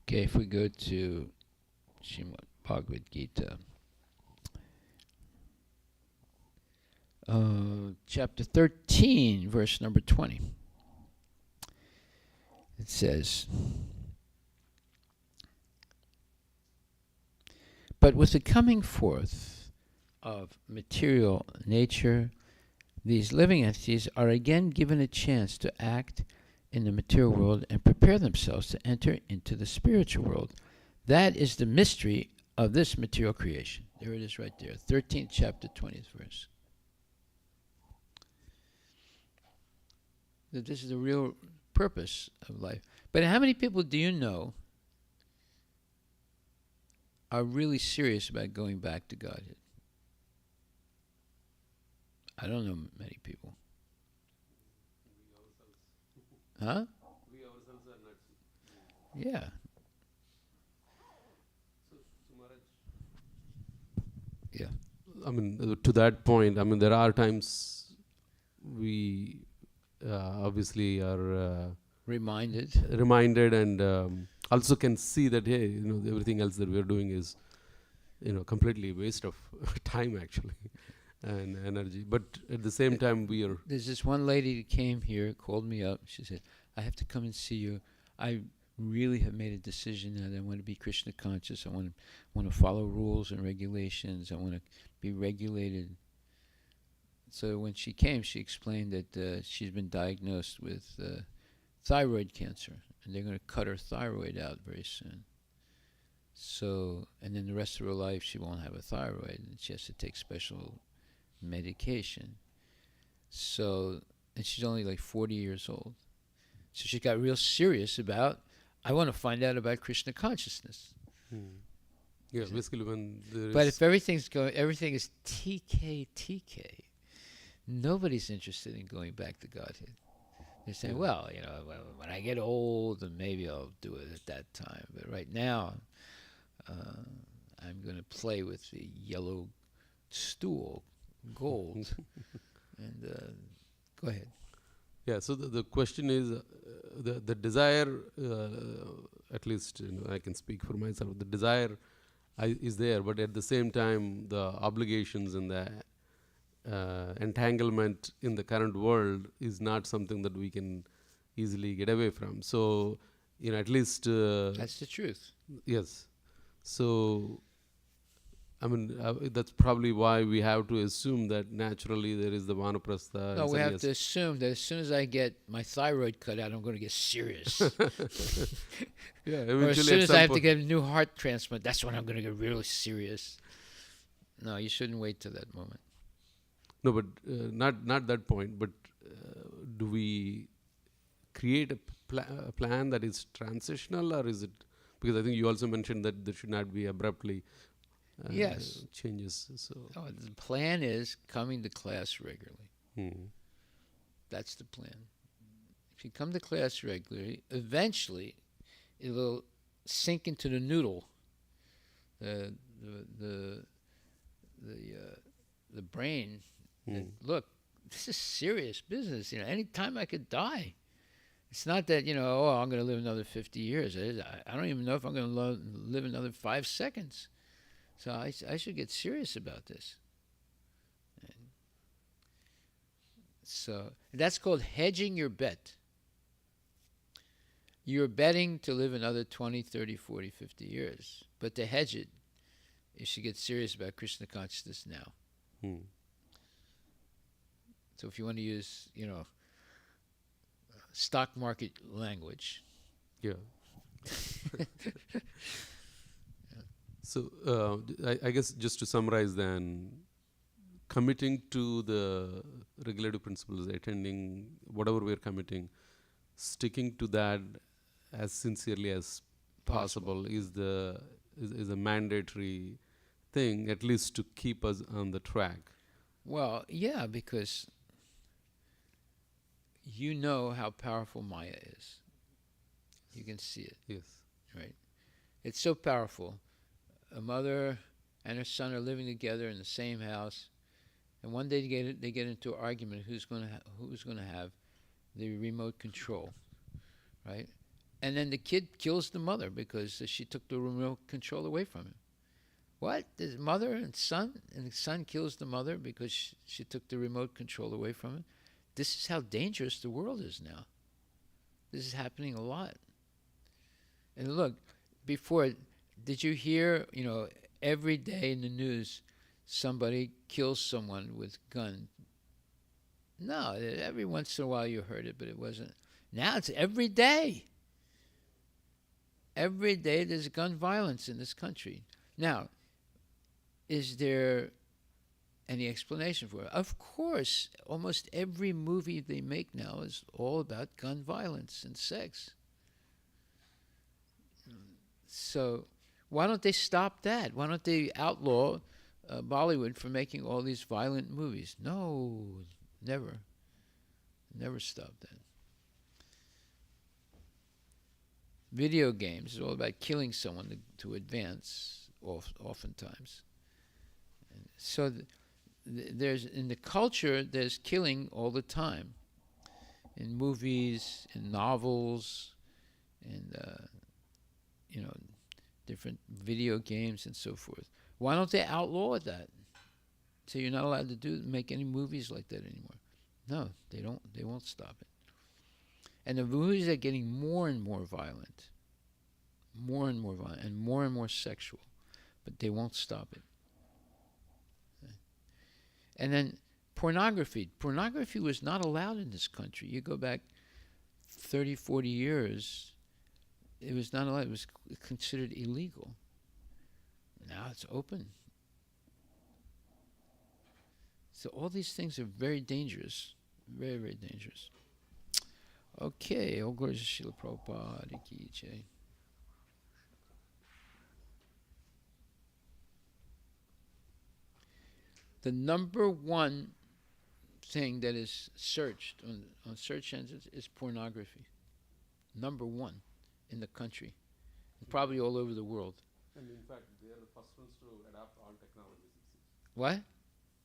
Okay, if we go to Srimad Bhagavad Gita, chapter 13, verse number 20. It says, but with the coming forth of material nature, these living entities are again given a chance to act in the material world and prepare themselves to enter into the spiritual world. That is the mystery of this material creation. There it is right there, 13th chapter, 20th verse. That this is the real purpose of life. But how many people do you know are really serious about going back to Godhead? I don't know many people. Huh? We ourselves are not. Yeah. So Maharaj, Yeah. I mean, to that point, I mean, there are times we obviously are reminded and also can see that, hey, you know, everything else that we're doing is, you know, completely waste of time actually and energy. But at the same time, we are. There's this one lady that came here, called me up. She said, I have to come and see you. I really have made a decision that I want to be Krishna conscious. I want to follow rules and regulations. I want to be regulated. So when she came, she explained that she's been diagnosed with thyroid cancer, and they're going to cut her thyroid out very soon. So, and then the rest of her life she won't have a thyroid, and she has to take special medication. So, and she's only like 40 years old. So she got real serious about, I want to find out about Krishna consciousness. Yeah, basically when there But is. if everything is TK, nobody's interested in going back to Godhead. They're saying, well, you know, when I get old, then maybe I'll do it at that time. But right now, I'm going to play with the yellow stool, gold. And go ahead. Yeah, so the question is, the desire, at least, you know, I can speak for myself, the desire is there, but at the same time, the obligations and the entanglement in the current world is not something that we can easily get away from. So, you know, at least. That's the truth. Yes. So, I mean, that's probably why we have to assume that naturally there is the vanaprastha. No, we have to assume that as soon as I get my thyroid cut out, I'm going to get serious. Yeah, or as soon as I have to get a new heart transplant, that's when I'm going to get really serious. No, you shouldn't wait till that moment. No, but not that point. But do we create a plan that is transitional, or is it? Because I think you also mentioned that there should not be abruptly yes changes. So the plan is coming to class regularly. That's the plan. If you come to class regularly, eventually it will sink into the noodle. The brain. Look, this is serious business. You know, any time I could die. It's not that, you know, I'm going to live another 50 years. I don't even know if I'm going to live another 5 seconds. So I should get serious about this. So that's called hedging your bet. You're betting to live another 20, 30, 40, 50 years. But to hedge it, you should get serious about Krishna consciousness now. So if you want to use, you know, stock market language. Yeah. So I guess just to summarize then, committing to the regulative principles, attending whatever we're committing, sticking to that as sincerely as possible is a mandatory thing, at least to keep us on the track. Well, yeah, because you know how powerful Maya is. You can see it, Yes. right? It's so powerful. A mother and her son are living together in the same house, and one day they get into an argument who's going to have the remote control, right? And then the kid kills the mother because she took the remote control away from him. What? The mother and son, and the son kills the mother because she took the remote control away from him. This is how dangerous the world is now. This is happening a lot. And look, before, did you hear, every day in the news, somebody kills someone with gun? No, every once in a while you heard it, but it wasn't. Now it's every day. Every day there's gun violence in this country. Now, is there any explanation for it? Of course, almost every movie they make now is all about gun violence and sex. So why don't they stop that? Why don't they outlaw Bollywood for making all these violent movies? No, never. Never stop that. Video games is all about killing someone to advance, oftentimes. And so there's in the culture, there's killing all the time. In movies, in novels, in different video games and so forth. Why don't they outlaw that? So you're not allowed to make any movies like that anymore. No, they don't. They won't stop it. And the movies are getting more and more violent, and more sexual, but they won't stop it. And then pornography. Pornography was not allowed in this country. You go back 30, 40 years, it was not allowed. It was considered illegal. Now it's open. So all these things are very dangerous. Very, very dangerous. Okay, all glories to Srila Prabhupada ki jai. The number one thing that is searched on search engines is pornography. Number one in the country. Probably all over the world. And in fact, they are the first ones to adapt all technologies. What?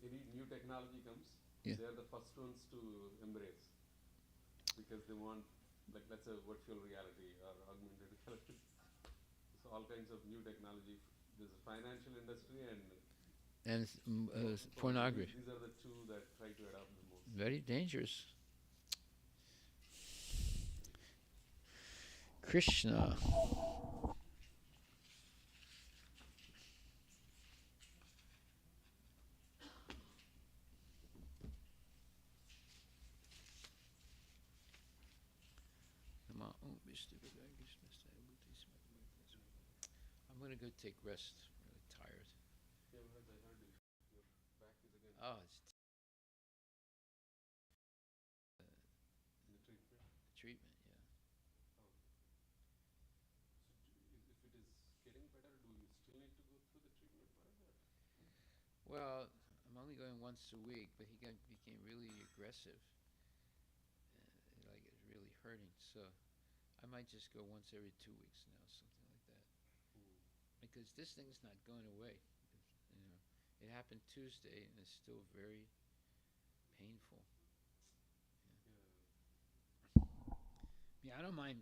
Any new technology comes, Yeah. they are the first ones to embrace. Because they want, like, let's say, virtual reality or augmented reality. So all kinds of new technology. There's a financial industry and Pornography. These are the two that try to adapt the most. Very dangerous. Krishna. I'm going to go take rest. I'm really tired. Yeah, I heard your back is again Oh, it's in the treatment. treatment, yeah. So if it is getting better, do you still need to go through the treatment part? Well, I'm only going once a week, but he became really aggressive. Like it's really hurting. So I might just go once every 2 weeks now, something like that. Because this thing's not going away. It happened Tuesday and it's still very painful. Yeah, I don't mind